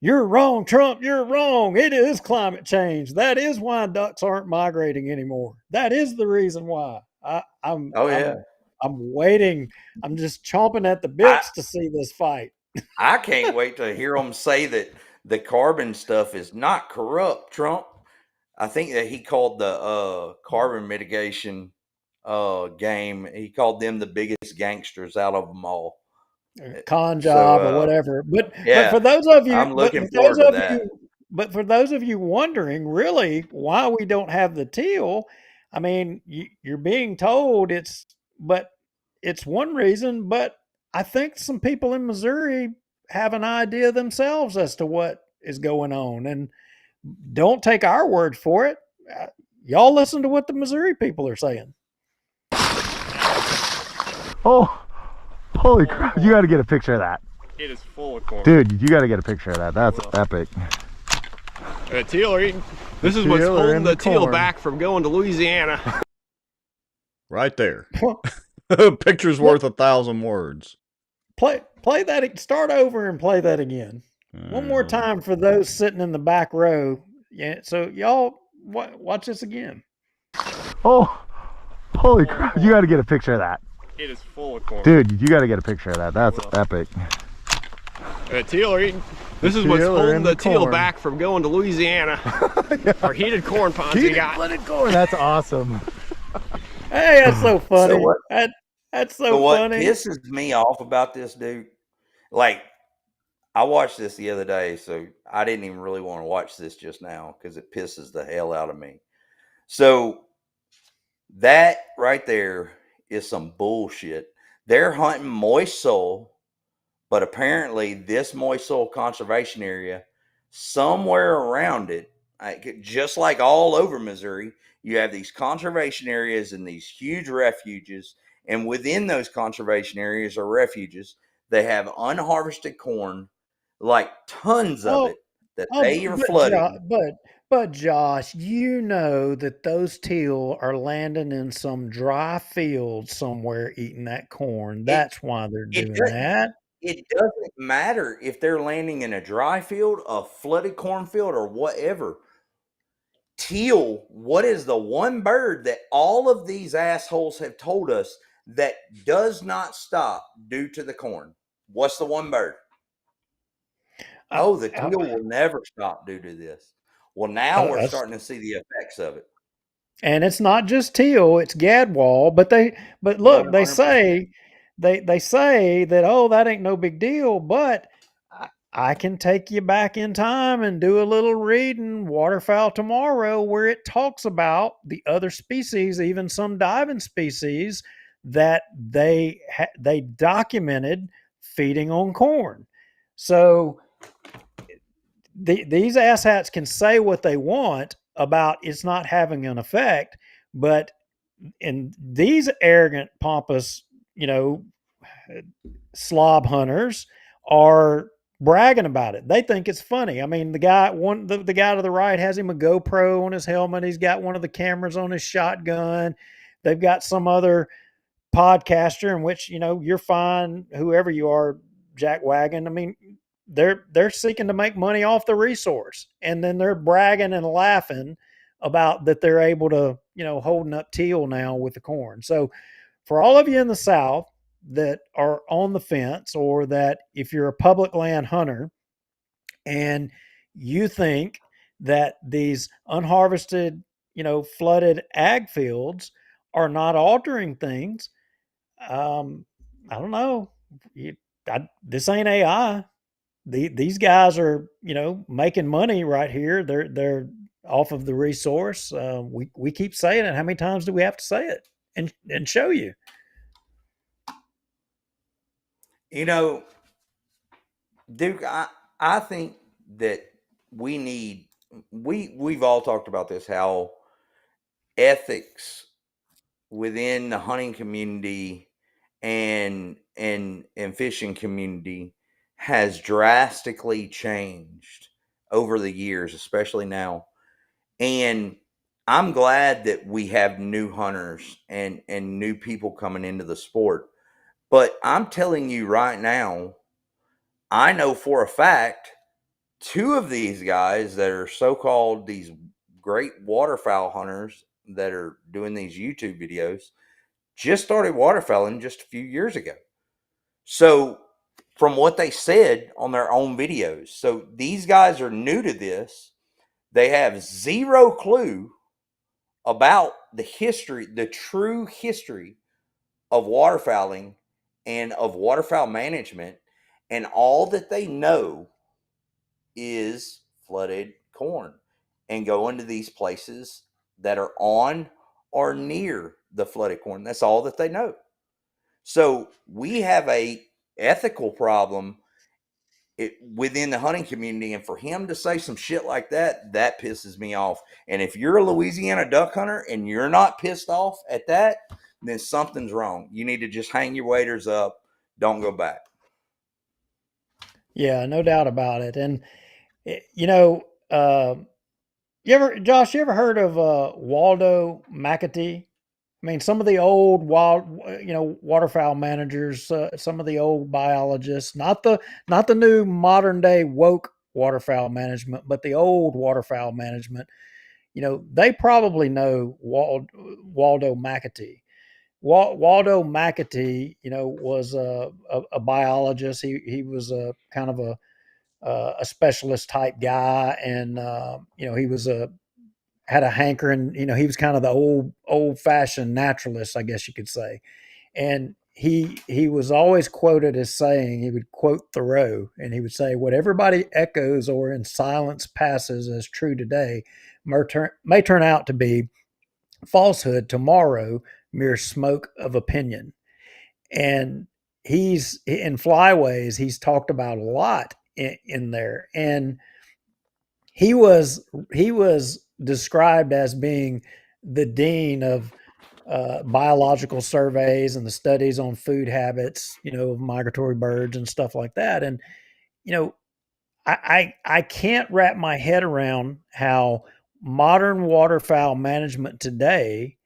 "You're wrong, Trump. You're wrong. It is climate change. That is why ducks aren't migrating anymore. That is the reason why." Oh yeah. I'm waiting. I'm just chomping at the I bits to see this fight. I can't wait to hear him say that the carbon stuff is not corrupt, Trump. I think that he called the carbon mitigation game. He called them the biggest gangsters out of them all. Con So job or whatever. But yeah, for those of you, I'm looking forward to that. for those of you wondering, really, why we don't have the teal, I mean, you're being told but it's one reason. But I think some people in Missouri have an idea themselves as to what is going on, and don't take our word for it. Y'all listen to what the Missouri people are saying. Oh, holy crap. You got to get a picture of that. It is full of corn. Dude, you got to get a picture of that. That's epic. The teal are eating. This is what's holding the teal back from going to Louisiana. Right there. Picture's worth 1,000 words. Play that. Start over and play that again. One more time for those sitting in the back row. Yeah. So y'all watch this again. Oh, holy crap. You got to get a picture of that. It is full of corn. Dude, you got to get a picture of that. That's epic. The teal are eating. This is what's holding the teal back from going to Louisiana. Yeah. Our heated corn ponds we got. Heated corn. That's awesome. Hey, that's so funny. So what, that's so so what funny. pisses me off about this, dude, like, I watched this the other day, so I didn't even really want to watch this just now because it pisses the hell out of me. So that right there is some bullshit. They're hunting moist soil, but apparently this moist soil conservation area, somewhere around it, just like all over Missouri, you have these conservation areas and these huge refuges. And within those conservation areas or refuges, they have unharvested corn, like tons of it, that they are flooding. But Josh, you know that those teal are landing in some dry field somewhere eating that corn. That's why they're doing that. It doesn't matter if they're landing in a dry field, a flooded cornfield, or whatever. Teal, what is the one bird that all of these assholes have told us that does not stop due to the corn? What's the one bird? Oh, the teal will never stop due to this. Well, now we're starting to see the effects of it. And it's not just teal; it's gadwall. But look, 100%. they say that, oh, that ain't no big deal. But I can take you back in time and do a little reading, Waterfowl Tomorrow, where it talks about the other species, even some diving species that they documented feeding on corn. So these asshats can say what they want about it's not having an effect, but in these arrogant, pompous, slob hunters are bragging about it. They think it's funny. I mean, the guy to the right has him a GoPro on his helmet. He's got one of the cameras on his shotgun. They've got some other podcaster in which, you're fine, whoever you are, Jack Wagon. I mean, they're seeking to make money off the resource, and then they're bragging and laughing about that they're able to, holding up teal now with the corn. So for all of you in the South that are on the fence, or that if you're a public land hunter and you think that these unharvested, flooded ag fields are not altering things, I don't know. This ain't AI. These guys are, making money right here. They're off of the resource. We keep saying it. How many times do we have to say it and show you? Duke, I think that we've all talked about this, how ethics within the hunting community and fishing community has drastically changed over the years, especially now. And I'm glad that we have new hunters and new people coming into the sport. But I'm telling you right now, I know for a fact, two of these guys that are so-called these great waterfowl hunters that are doing these YouTube videos just started waterfowling just a few years ago. So from what they said on their own videos, so these guys are new to this. They have zero clue about the history, the true history of waterfowling and of waterfowl management. And all that they know is flooded corn and going to these places that are on or near the flooded corn. That's all that they know. So we have a ethical problem within the hunting community, and for him to say some shit like that pisses me off. And if you're a Louisiana duck hunter and you're not pissed off at that, then something's wrong. You need to just hang your waders up. Don't go back. Yeah, no doubt about it. And Josh, you ever heard of Waldo McAtee? I mean, some of the old waterfowl managers, some of the old biologists, not the new modern day woke waterfowl management, but the old waterfowl management. they probably know Waldo McAtee. Waldo McAtee, was a biologist. He was a kind of a specialist type guy, and he was had a hankering. He was kind of the old fashioned naturalist, I guess you could say. And he was always quoted as saying, he would quote Thoreau, and he would say, "What everybody echoes or in silence passes as true today may turn out to be falsehood tomorrow, mere smoke of opinion." And he's in Flyways, he's talked about a lot in there. And he was described as being the dean of biological surveys and the studies on food habits, of migratory birds and stuff like that. And you know, I can't wrap my head around how modern waterfowl management today,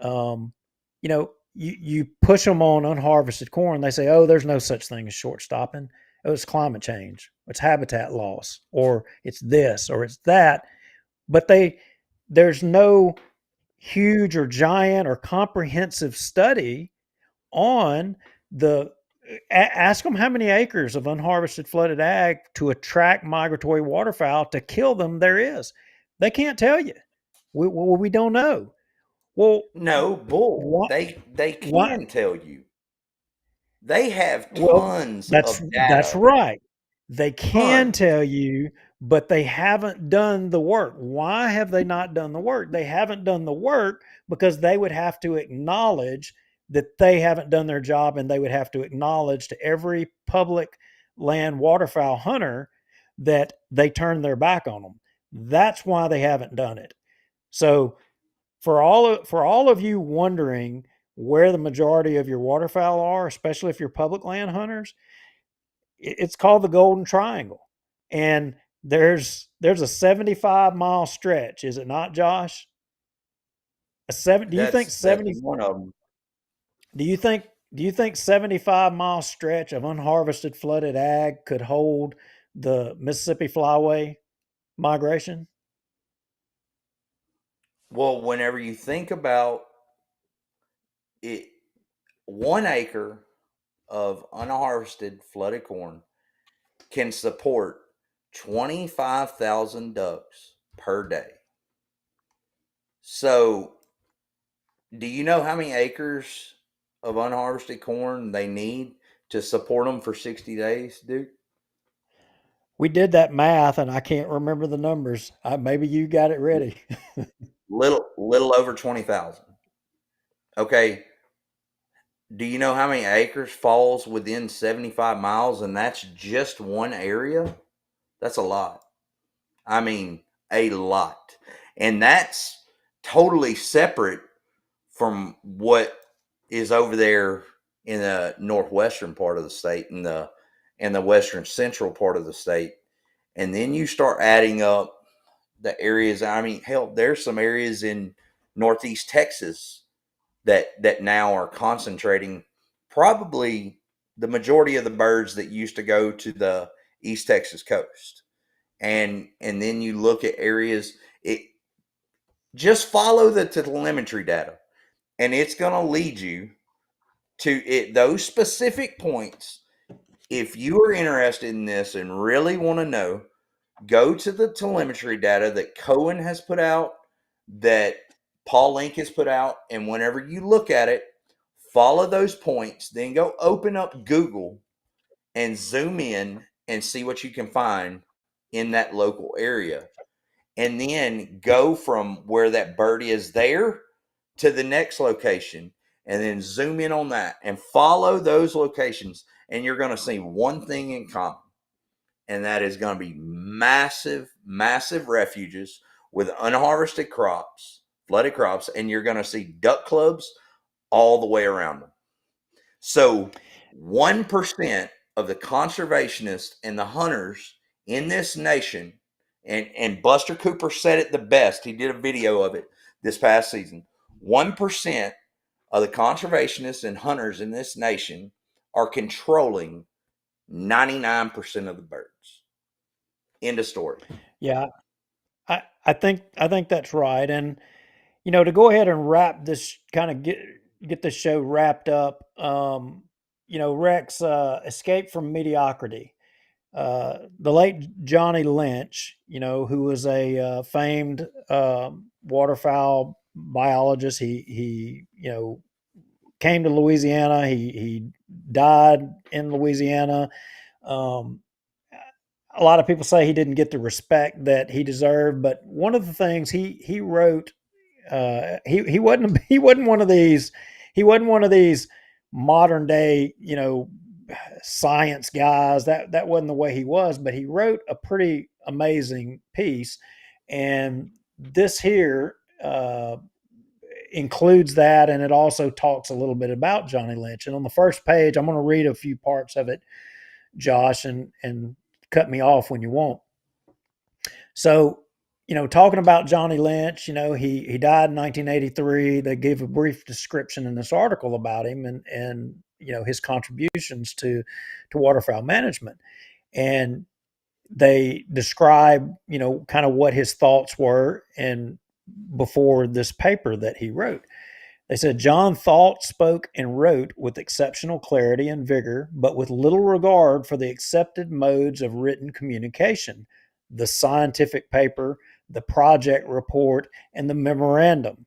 you push them on unharvested corn, they say, "Oh, there's no such thing as short stopping. Oh, it's climate change, it's habitat loss, or it's this, or it's that." But there's no huge or giant or comprehensive study on ask them how many acres of unharvested flooded ag to attract migratory waterfowl to kill them there is. They can't tell you. We don't know. Well, No, bull. what? They What? can tell you. They have Well, tons that's of that's data. right. They can Tons. tell you, but they haven't done the work. Why have they not done the work? They haven't done the work because they would have to acknowledge that they haven't done their job, and they would have to acknowledge to every public land waterfowl hunter that they turned their back on them. That's why they haven't done it. So for all of you wondering where the majority of your waterfowl are, especially if you're public land hunters, it's called the Golden Triangle, and there's a 75-mile stretch, is it not, Josh? A seven? Do you think That's 70? one of them. Do you think 75-mile stretch of unharvested flooded ag could hold the Mississippi Flyway migration? Well, whenever you think about it, 1 acre of unharvested flooded corn can support 25,000 ducks per day. So, do you know how many acres of unharvested corn they need to support them for 60 days, Duke? We did that math, and I can't remember the numbers. Maybe you got it ready. Little over 20,000. Okay. Do you know how many acres falls within 75 miles, and that's just one area? That's a lot. I mean, a lot. And that's totally separate from what is over there in the northwestern part of the state and the western central part of the state. And then you start adding up the areas. I mean, hell, there's some areas in northeast Texas that now are concentrating probably the majority of the birds that used to go to the East Texas coast. And then you look at areas, it just follow the telemetry data, and it's going to lead you to those specific points. If you are interested in this and really want to know, go to the telemetry data that Cohen has put out, that Paul Link has put out, and whenever you look at it, follow those points, then go open up Google and zoom in and see what you can find in that local area. And then go from where that bird is there to the next location, and then zoom in on that and follow those locations. And you're going to see one thing in common, and that is going to be massive, massive refuges with unharvested crops, flooded crops, and you're going to see duck clubs all the way around them. So 1% of the conservationists and the hunters in this nation, and Buster Cooper said it the best. He did a video of it this past season. 1% of the conservationists and hunters in this nation are controlling 99% of the birds. End of story. Yeah, I think that's right. And to go ahead and wrap this, kind of get this show wrapped up. Rex escaped from mediocrity. The late Johnny Lynch, who was a famed waterfowl biologist, he came to Louisiana. He died in Louisiana. Um, a lot of people say he didn't get the respect that he deserved, but one of the things he wrote, he wasn't one of these, modern day science guys. That wasn't the way he was, but he wrote a pretty amazing piece, and this here includes that, and it also talks a little bit about Johnny Lynch. And on the first page, I'm going to read a few parts of it, Josh, and cut me off when you want. So, talking about Johnny Lynch, he died in 1983. They gave a brief description in this article about him and his contributions to waterfowl management. And they describe, kind of what his thoughts were and before this paper that he wrote. They said John thought, spoke, and wrote with exceptional clarity and vigor, but with little regard for the accepted modes of written communication, the scientific paper, the project report, and the memorandum.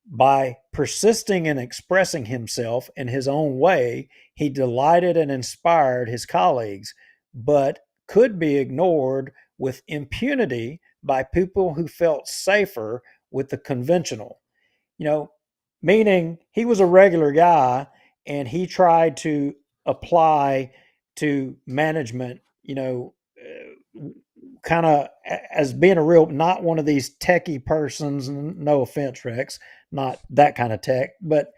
By persisting in expressing himself in his own way, he delighted and inspired his colleagues, but could be ignored with impunity by people who felt safer with the conventional. Meaning he was a regular guy and he tried to apply to management, kind of as being a real, not one of these techie persons. No offense, Rex, not that kind of tech, but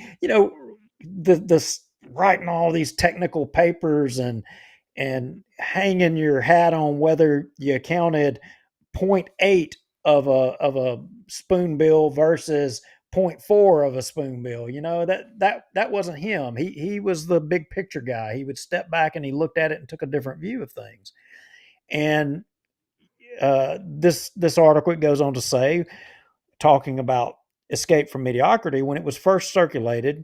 the writing all these technical papers and hanging your hat on whether you counted 0.8 of a spoonbill versus 0.4 of a spoonbill. That wasn't him. He was the big picture guy. He would step back and he looked at it and took a different view of things. And this article, it goes on to say, talking about Escape from Mediocrity, when it was first circulated,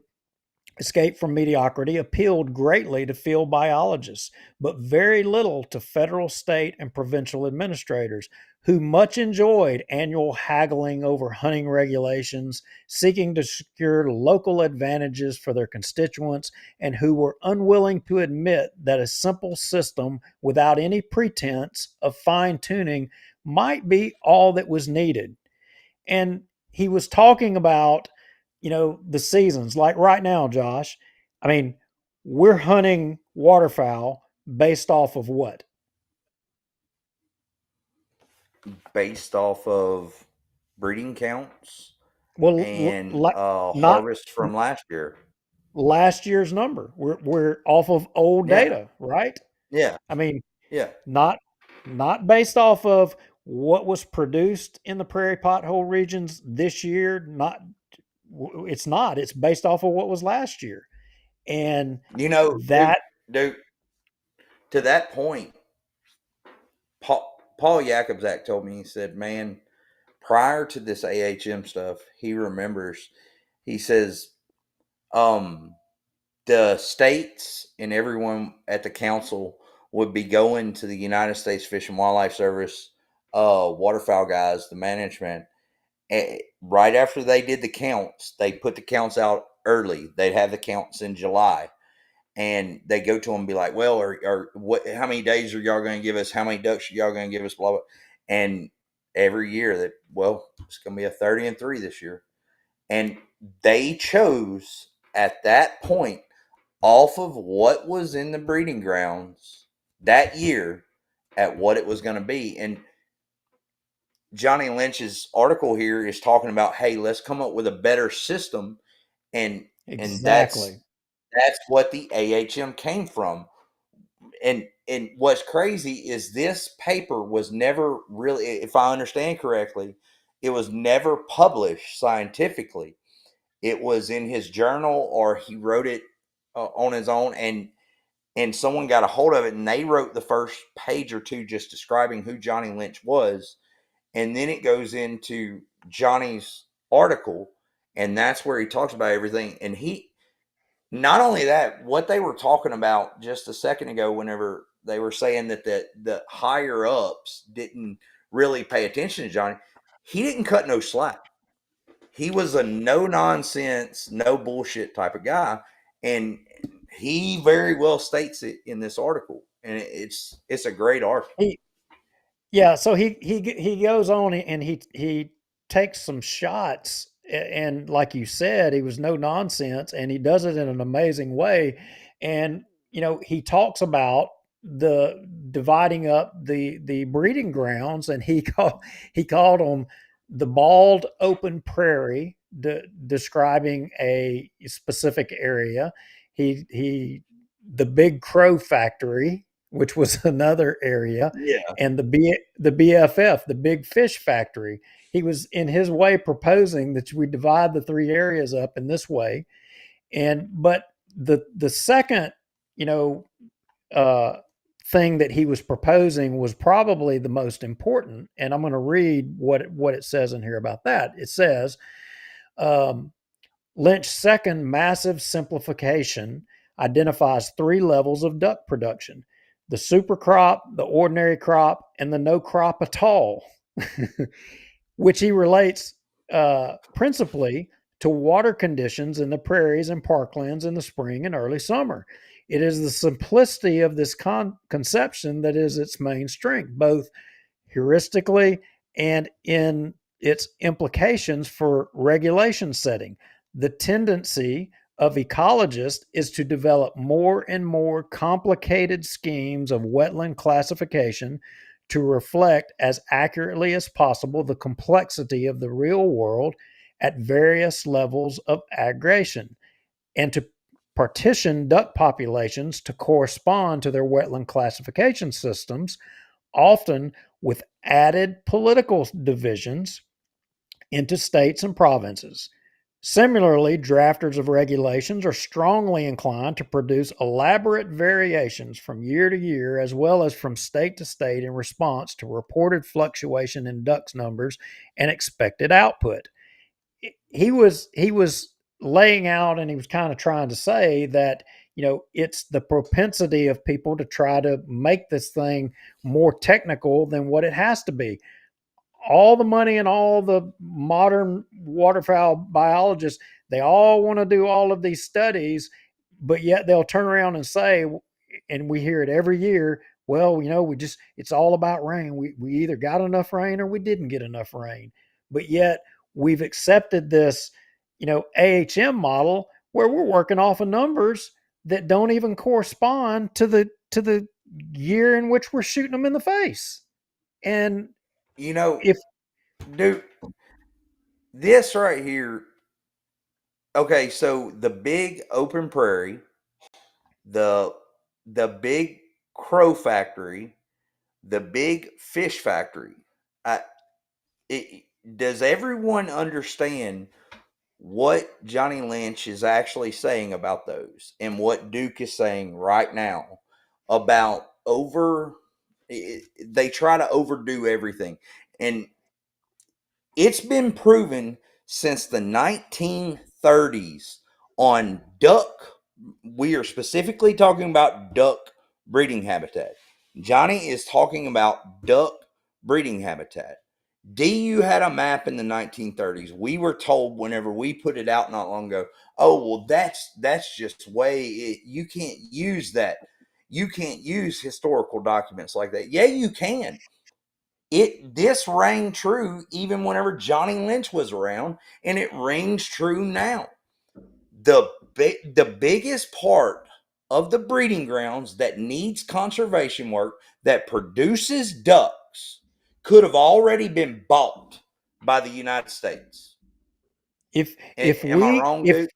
Escape from Mediocrity appealed greatly to field biologists, but very little to federal, state, and provincial administrators, who much enjoyed annual haggling over hunting regulations, seeking to secure local advantages for their constituents, and who were unwilling to admit that a simple system without any pretense of fine-tuning might be all that was needed. And he was talking about the seasons. Like right now, Josh, I mean, we're hunting waterfowl based off of what? Based off of breeding counts Well, and not harvest from last year. Last year's number. We're off of old data, right? Yeah. I mean, Yeah. not based off of what was produced in the prairie pothole regions this year. It's not. It's based off of what was last year. And that, dude, to that point, Paul Jakobzak told me, he said, man, prior to this AHM stuff, he remembers, he says, the states and everyone at the council would be going to the United States Fish and Wildlife Service, waterfowl guys, the management, right after they did the counts. They put the counts out early. They'd have the counts in July, and they go to them and be like, well, or what, how many days are y'all going to give us? How many ducks are y'all going to give us? Blah, blah. And every year that, well, it's going to be a 30-3 this year. And they chose at that point, off of what was in the breeding grounds that year, at what it was going to be. And Johnny Lynch's article here is talking about, hey, let's come up with a better system. And exactly. And that's what the AHM came from. And what's crazy is this paper was never really, if I understand correctly, it was never published scientifically. It was in his journal, or he wrote it on his own, and someone got a hold of it, and they wrote the first page or two just describing who Johnny Lynch was. And then it goes into Johnny's article, and that's where he talks about everything. And not only that, what they were talking about just a second ago, whenever they were saying that the higher ups didn't really pay attention to Johnny, he didn't cut no slack. He was a no nonsense, no bullshit type of guy, and he very well states it in this article, and it's a great article. Yeah, so he goes on and he takes some shots, and like you said, he was no nonsense, and he does it in an amazing way. And he talks about the dividing up the breeding grounds, and he called them the bald open prairie, describing a specific area. He the big crow factory, which was another area, Yeah. and the BFF, the big fish factory. He was in his way proposing that we divide the three areas up in this way. But the second, uh, thing that he was proposing was probably the most important. And I'm going to read what it says in here about that. It says, Lynch's second massive simplification identifies three levels of duck production: the super crop, the ordinary crop, and the no crop at all, which he relates principally to water conditions in the prairies and parklands in the spring and early summer. It is the simplicity of this conception that is its main strength, both heuristically and in its implications for regulation setting. The tendency of ecologists is to develop more and more complicated schemes of wetland classification to reflect as accurately as possible the complexity of the real world at various levels of aggregation, and to partition duck populations to correspond to their wetland classification systems, often with added political divisions into states and provinces. Similarly, drafters of regulations are strongly inclined to produce elaborate variations from year to year as well as from state to state in response to reported fluctuation in ducks numbers and expected output. He was laying out, and he was kind of trying to say that it's the propensity of people to try to make this thing more technical than what it has to be. All the money and all the modern waterfowl biologists, they all want to do all of these studies, but yet they'll turn around and say, and we hear it every year, well, it's all about rain. We either got enough rain or we didn't get enough rain. But yet we've accepted this, AHM model where we're working off of numbers that don't even correspond to the year in which we're shooting them in the face. And if dude, this right here. Okay, so the big open prairie, the big crow factory, the big fish factory. Does everyone understand what Johnny Lynch is actually saying about those, and what Duke is saying right now about they try to overdo everything, and it's been proven since the 1930s on duck. We are specifically talking about duck breeding habitat. Johnny is talking about duck breeding habitat. DU had a map in the 1930s. We were told whenever we put it out not long ago, oh, well, that's just you can't use that. You can't use historical documents like that. Yeah, you can. This rang true even whenever Johnny Lynch was around, and it rings true now. The biggest part of the breeding grounds that needs conservation work, that produces ducks, could have already been bought by the United States. Am I wrong, dude?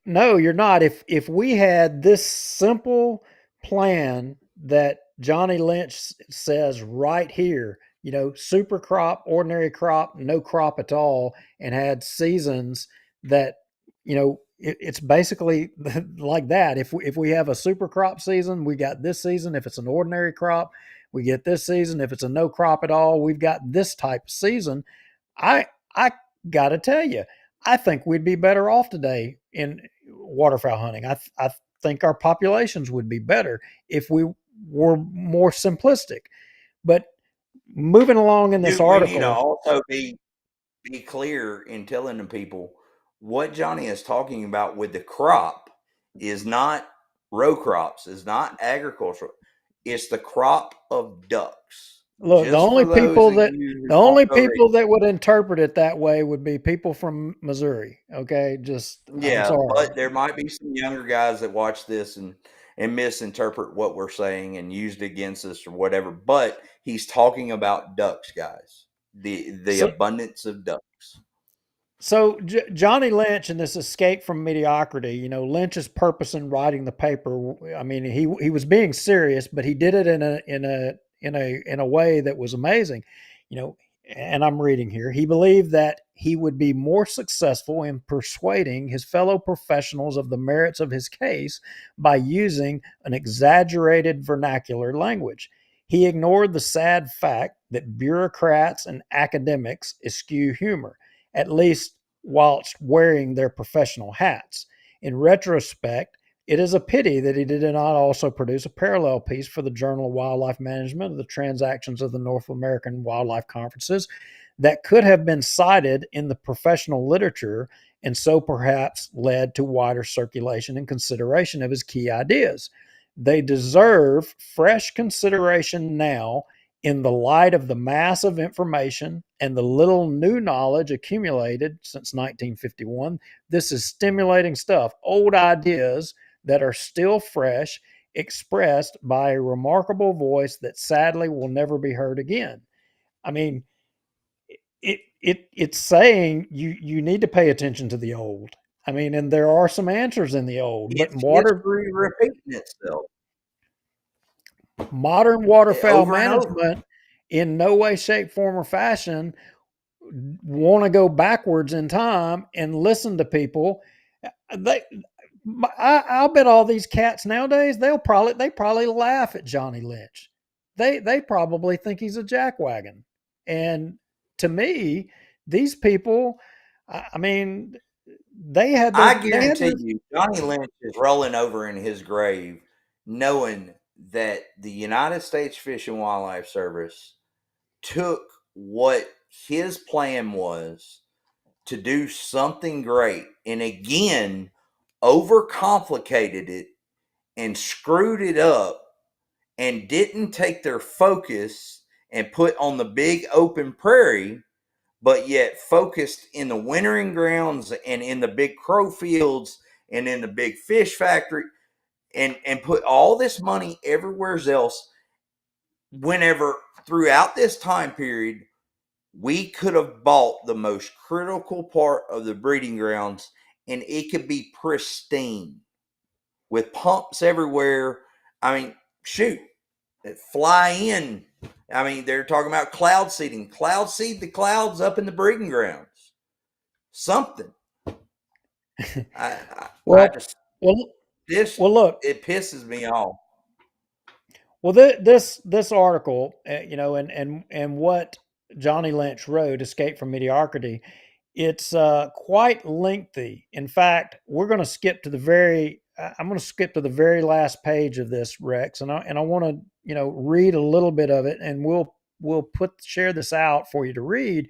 No, you're not. If we had this simple plan that Johnny Lynch says right here, super crop, ordinary crop, no crop at all, and had seasons that, it's basically like that. If we have a super crop season, we got this season. If it's an ordinary crop, we get this season. If it's a no crop at all, we've got this type of season. I got to tell you, I think we'd be better off today in waterfowl hunting. I think our populations would be better if we were more simplistic. But moving along in this We need to article, also be clear in telling the people what Johnny is talking about with the crop is not row crops, is not agricultural. It's the crop of ducks. look, the Just only for those people of that you who the only don't know people that would interpret it that way would be people from Missouri. Okay, just I'm yeah, sorry. but there might be some younger guys that watch this and misinterpret what we're saying and use it against us or whatever. But he's talking about ducks, guys. The So, abundance of ducks. So Johnny Lynch and this escape from mediocrity, you know, Lynch's purpose in writing the paper. I mean, he was being serious, but he did it in a way that was amazing. You know, and I'm reading here. He believed that he would be more successful in persuading his fellow professionals of the merits of his case by using an exaggerated vernacular language. He ignored the sad fact that bureaucrats and academics eschew humor, at least whilst wearing their professional hats. In retrospect, it is a pity that he did not also produce a parallel piece for the Journal of Wildlife Management of the transactions of the North American Wildlife Conferences that could have been cited in the professional literature and so perhaps led to wider circulation and consideration of his key ideas. They deserve fresh consideration now in the light of the mass of information and the little new knowledge accumulated since 1951. This is stimulating stuff, old ideas that are still fresh, expressed by a remarkable voice that sadly will never be heard again. I mean, it's saying you need to pay attention to the old. I mean, and there are some answers in the old, but It's history repeating itself modern waterfowl over and over. management in no way, shape, form, or fashion want to go backwards in time and listen to people. They, I'll bet all these cats nowadays they probably laugh at Johnny Lynch. They probably think he's a jackwagon. And to me, these people, I mean, I guarantee you, Johnny Lynch is rolling over in his grave knowing that the United States Fish and Wildlife Service took what his plan was to do something great and again overcomplicated it and screwed it up and didn't take their focus and put on the big open prairie, but yet focused in the wintering grounds and in the big crow fields and in the big fish factory and put all this money everywhere else. Whenever throughout this time period, we could have bought the most critical part of the breeding grounds and it could be pristine with pumps everywhere. I mean, shoot, fly in. I mean, they're talking about cloud seeding. Cloud seed the clouds up in the breeding grounds. Something. Look, it pisses me off. Well, this article, you know, and what Johnny Lynch wrote, "Escape from Mediocrity," it's quite lengthy. In fact, we're going to skip to the very. I'm going to skip to the very last page of this, Rex, and I want to read a little bit of it, and we'll share this out for you to read,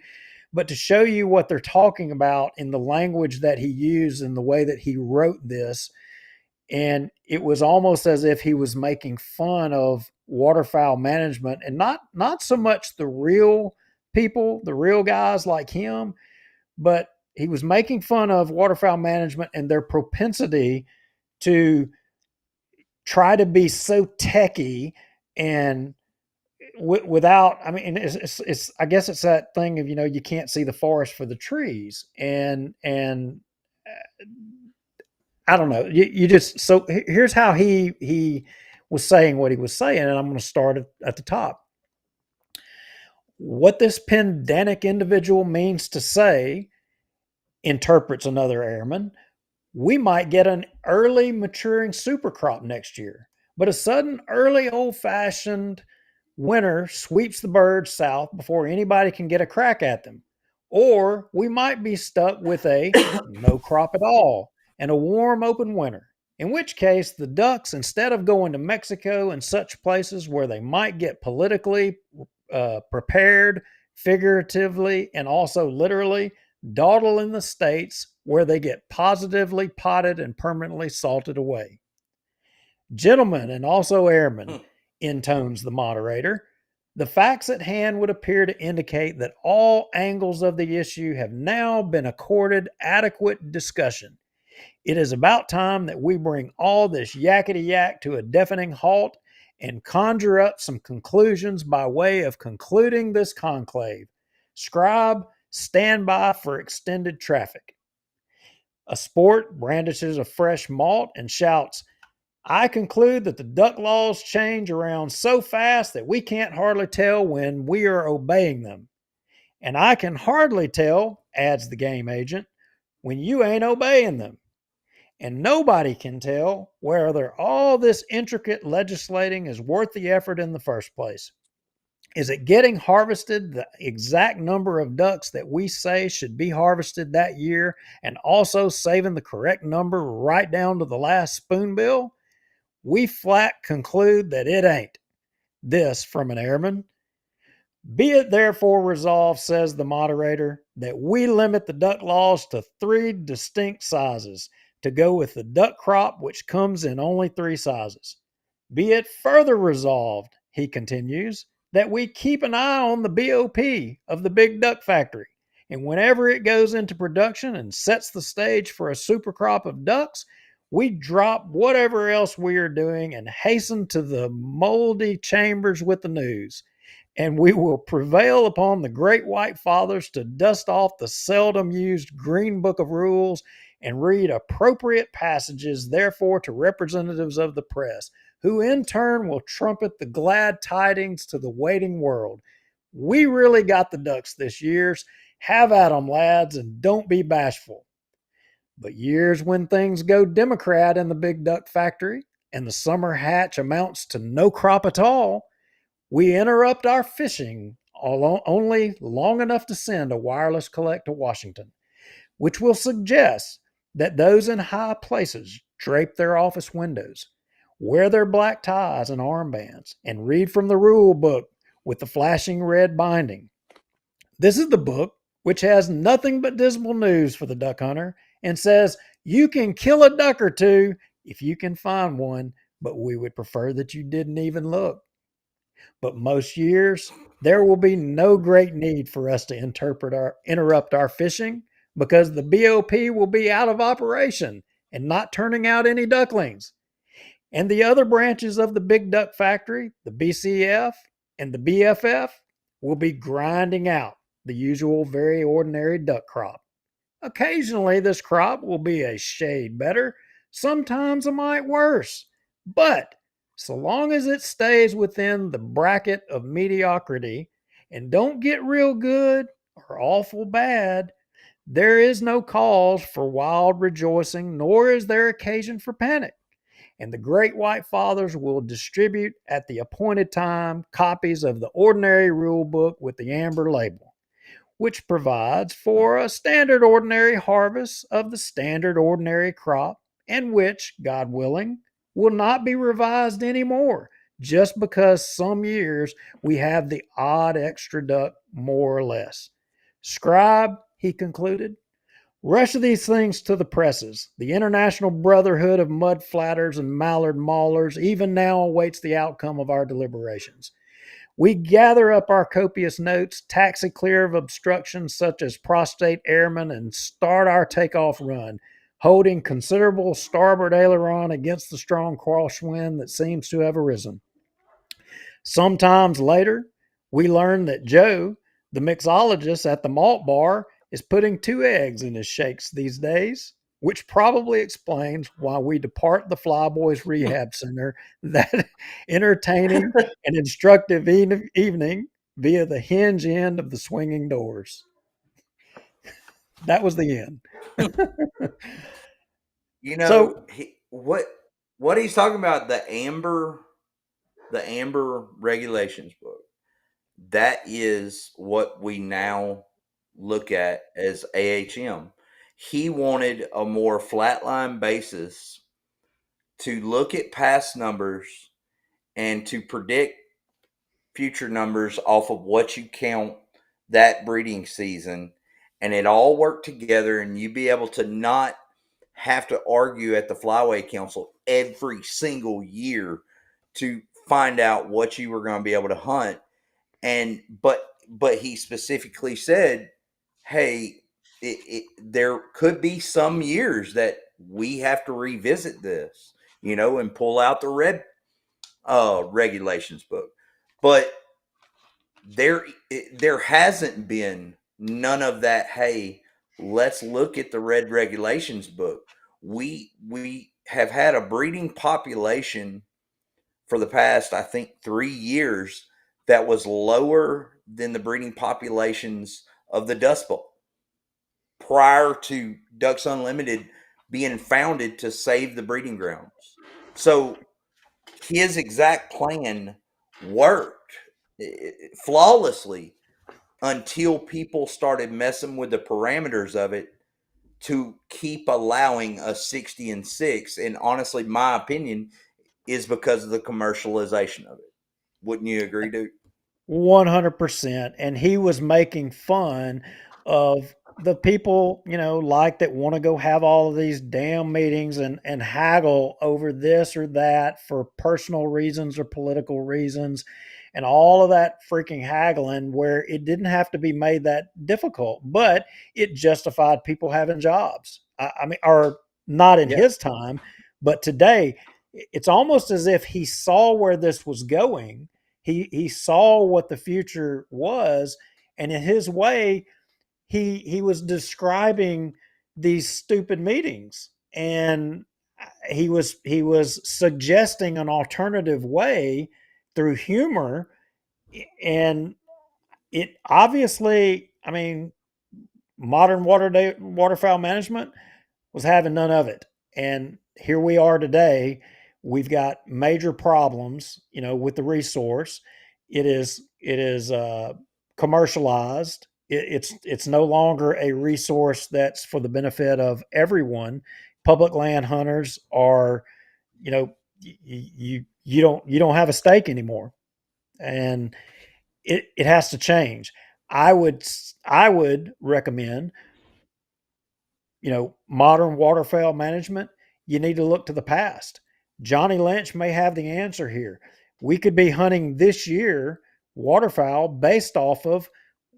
but to show you what they're talking about in the language that he used and the way that he wrote this. And it was almost as if he was making fun of waterfowl management and not so much the real people, the real guys like him, but he was making fun of waterfowl management and their propensity to try to be so techy and without, I mean, it's I guess it's that thing of, you can't see the forest for the trees. And I don't know. You just, so here's how he was saying what he was saying, and I'm going to start at the top. What this pedantic individual means to say, interprets another airman, we might get an early maturing super crop next year, but a sudden early old-fashioned winter sweeps the birds south before anybody can get a crack at them. Or we might be stuck with a no crop at all and a warm open winter. In which case, the ducks, instead of going to Mexico and such places where they might get politically prepared, figuratively, and also literally, dawdle in the states where they get positively potted and permanently salted away. Gentlemen and also airmen, intones the moderator, the facts at hand would appear to indicate that all angles of the issue have now been accorded adequate discussion. It is about time that we bring all this yakety yak to a deafening halt and conjure up some conclusions by way of concluding this conclave. Scribe, stand by for extended traffic. A sport brandishes a fresh malt and shouts, I conclude that the duck laws change around so fast that we can't hardly tell when we are obeying them. And I can hardly tell, adds the game agent, when you ain't obeying them. And nobody can tell whether all this intricate legislating is worth the effort in the first place. Is it getting harvested the exact number of ducks that we say should be harvested that year and also saving the correct number right down to the last spoonbill? We flat conclude that it ain't. This from an airman. Be it therefore resolved, says the moderator, that we limit the duck laws to 3 distinct sizes to go with the duck crop, which comes in only 3 sizes. Be it further resolved, he continues, that we keep an eye on the BOP of the big duck factory, and whenever it goes into production and sets the stage for a super crop of ducks, we drop whatever else we are doing and hasten to the moldy chambers with the news. And we will prevail upon the great white fathers to dust off the seldom used Green Book of Rules and read appropriate passages, therefore, to representatives of the press, who in turn will trumpet the glad tidings to the waiting world. We really got the ducks this year. Have at 'em, lads, and don't be bashful. But years when things go Democrat in the big duck factory and the summer hatch amounts to no crop at all, we interrupt our fishing only long enough to send a wireless collect to Washington, which will suggest that those in high places drape their office windows, wear their black ties and armbands, and read from the rule book with the flashing red binding. This is the book which has nothing but dismal news for the duck hunter and says you can kill a duck or two if you can find one, but we would prefer that you didn't even look. But most years, there will be no great need for us to interrupt our fishing because the BOP will be out of operation and not turning out any ducklings. And the other branches of the big duck factory, the BCF and the BFF, will be grinding out the usual very ordinary duck crop. Occasionally, this crop will be a shade better, sometimes a mite worse, but so long as it stays within the bracket of mediocrity and don't get real good or awful bad, there is no cause for wild rejoicing, nor is there occasion for panic. And the great white fathers will distribute at the appointed time copies of the ordinary rule book with the amber label, which provides for a standard ordinary harvest of the standard ordinary crop, and which, God willing, will not be revised anymore just because some years we have the odd extra duck more or less. Scribe, he concluded, rush these things to the presses. The International Brotherhood of Mud Flatters and Mallard Maulers even now awaits the outcome of our deliberations. We gather up our copious notes, taxi clear of obstructions such as prostate airmen, and start our takeoff run, holding considerable starboard aileron against the strong crosswind that seems to have arisen. Sometimes later, we learn that Joe, the mixologist at the malt bar, is putting 2 eggs in his shakes these days, which probably explains why we depart the Flyboys Rehab Center that entertaining and instructive evening via the hinge end of the swinging doors. That was the end. You know, what he's talking about, the amber the Amber Regulations book, that is what we now look at as AHM. He wanted a more flatline basis to look at past numbers and to predict future numbers off of what you count that breeding season, and it all work together, and you be able to not have to argue at the Flyway Council every single year to find out what you were going to be able to hunt. And but he specifically said, hey, there could be some years that we have to revisit this, and pull out the red regulations book. But there hasn't been none of that. Hey, let's look at the red regulations book. We have had a breeding population for the past, I think, 3 years that was lower than the breeding populations of the Dust Bowl prior to Ducks Unlimited being founded to save the breeding grounds. So his exact plan worked flawlessly until people started messing with the parameters of it to keep allowing a 60-6. And honestly, my opinion is because of the commercialization of it. Wouldn't you agree, Duke? 100%. And he was making fun of the people, like that want to go have all of these damn meetings and haggle over this or that for personal reasons or political reasons and all of that freaking haggling, where it didn't have to be made that difficult, but it justified people having jobs. I mean, or not in his time, but today it's almost as if he saw where this was going. He saw what the future was, and in his way, he was describing these stupid meetings, and he was suggesting an alternative way through humor. And it obviously, I mean, modern waterfowl management was having none of it. And here we are today. We've got major problems, with the resource. It is commercialized. It's no longer a resource that's for the benefit of everyone. Public land hunters are, you don't have a stake anymore, and it has to change. I would recommend, modern waterfowl management. You need to look to the past. Johnny Lynch may have the answer here. We could be hunting this year waterfowl based off of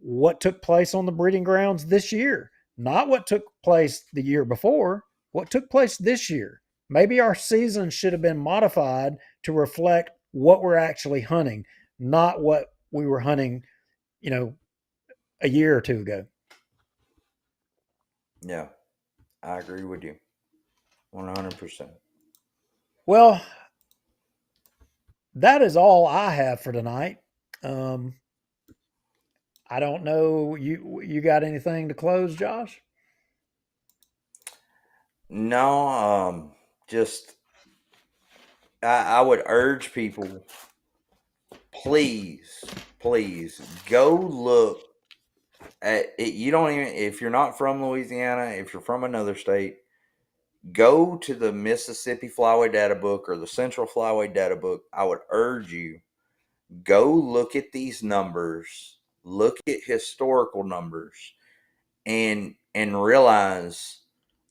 what took place on the breeding grounds this year, not what took place the year before, what took place this year. Maybe our season should have been modified to reflect what we're actually hunting, not what we were hunting, a year or two ago. Yeah, I agree with you 100%. Well, that is all I have for tonight. I don't know. You got anything to close, Josh? No, just I would urge people, please go look at it. You don't even, if you're not from Louisiana, if you're from another state, go to the Mississippi Flyway Data Book or the Central Flyway Data Book. I would urge you, go look at these numbers, look at historical numbers, and realize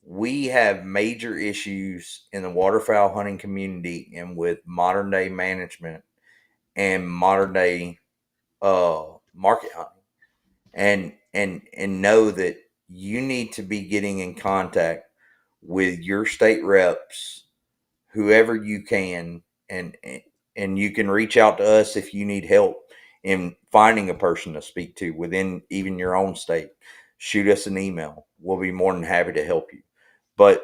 we have major issues in the waterfowl hunting community and with modern day management and modern day market hunting, and know that you need to be getting in contact with your state reps, whoever you can, and you can reach out to us if you need help in finding a person to speak to within even your own state. Shoot us an email. We'll be more than happy to help you. But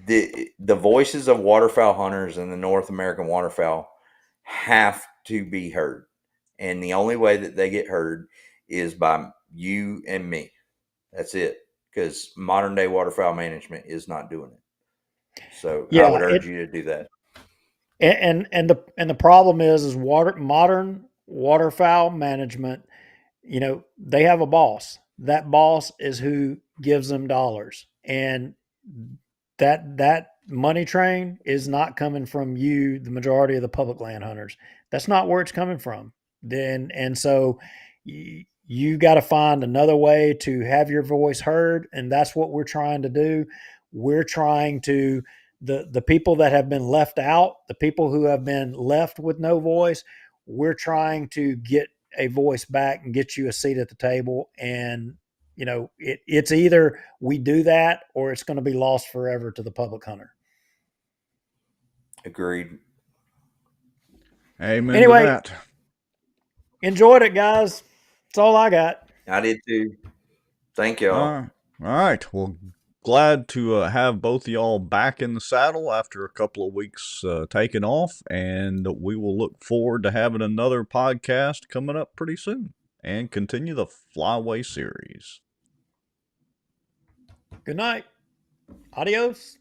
the voices of waterfowl hunters and the North American waterfowl have to be heard. And the only way that they get heard is by you and me. That's it. Because modern day waterfowl management is not doing it. So I would urge you to do that. And the problem is modern waterfowl management. They have a boss. That boss is who gives them dollars, and that money train is not coming from you, the majority of the public land hunters. That's not where it's coming from. So you got to find another way to have your voice heard, and that's what we're trying to do. We're trying to the people that have been left out, the people who have been left with no voice. We're trying to get a voice back and get you a seat at the table. And it's either we do that or it's going to be lost forever to the public hunter. Agreed. Amen Anyway, to that. Enjoyed it, guys. That's all I got. I did too. Thank y'all. All right. Well, glad to have both of y'all back in the saddle after a couple of weeks taking off, and we will look forward to having another podcast coming up pretty soon and continue the Flyway series. Good night. Adios.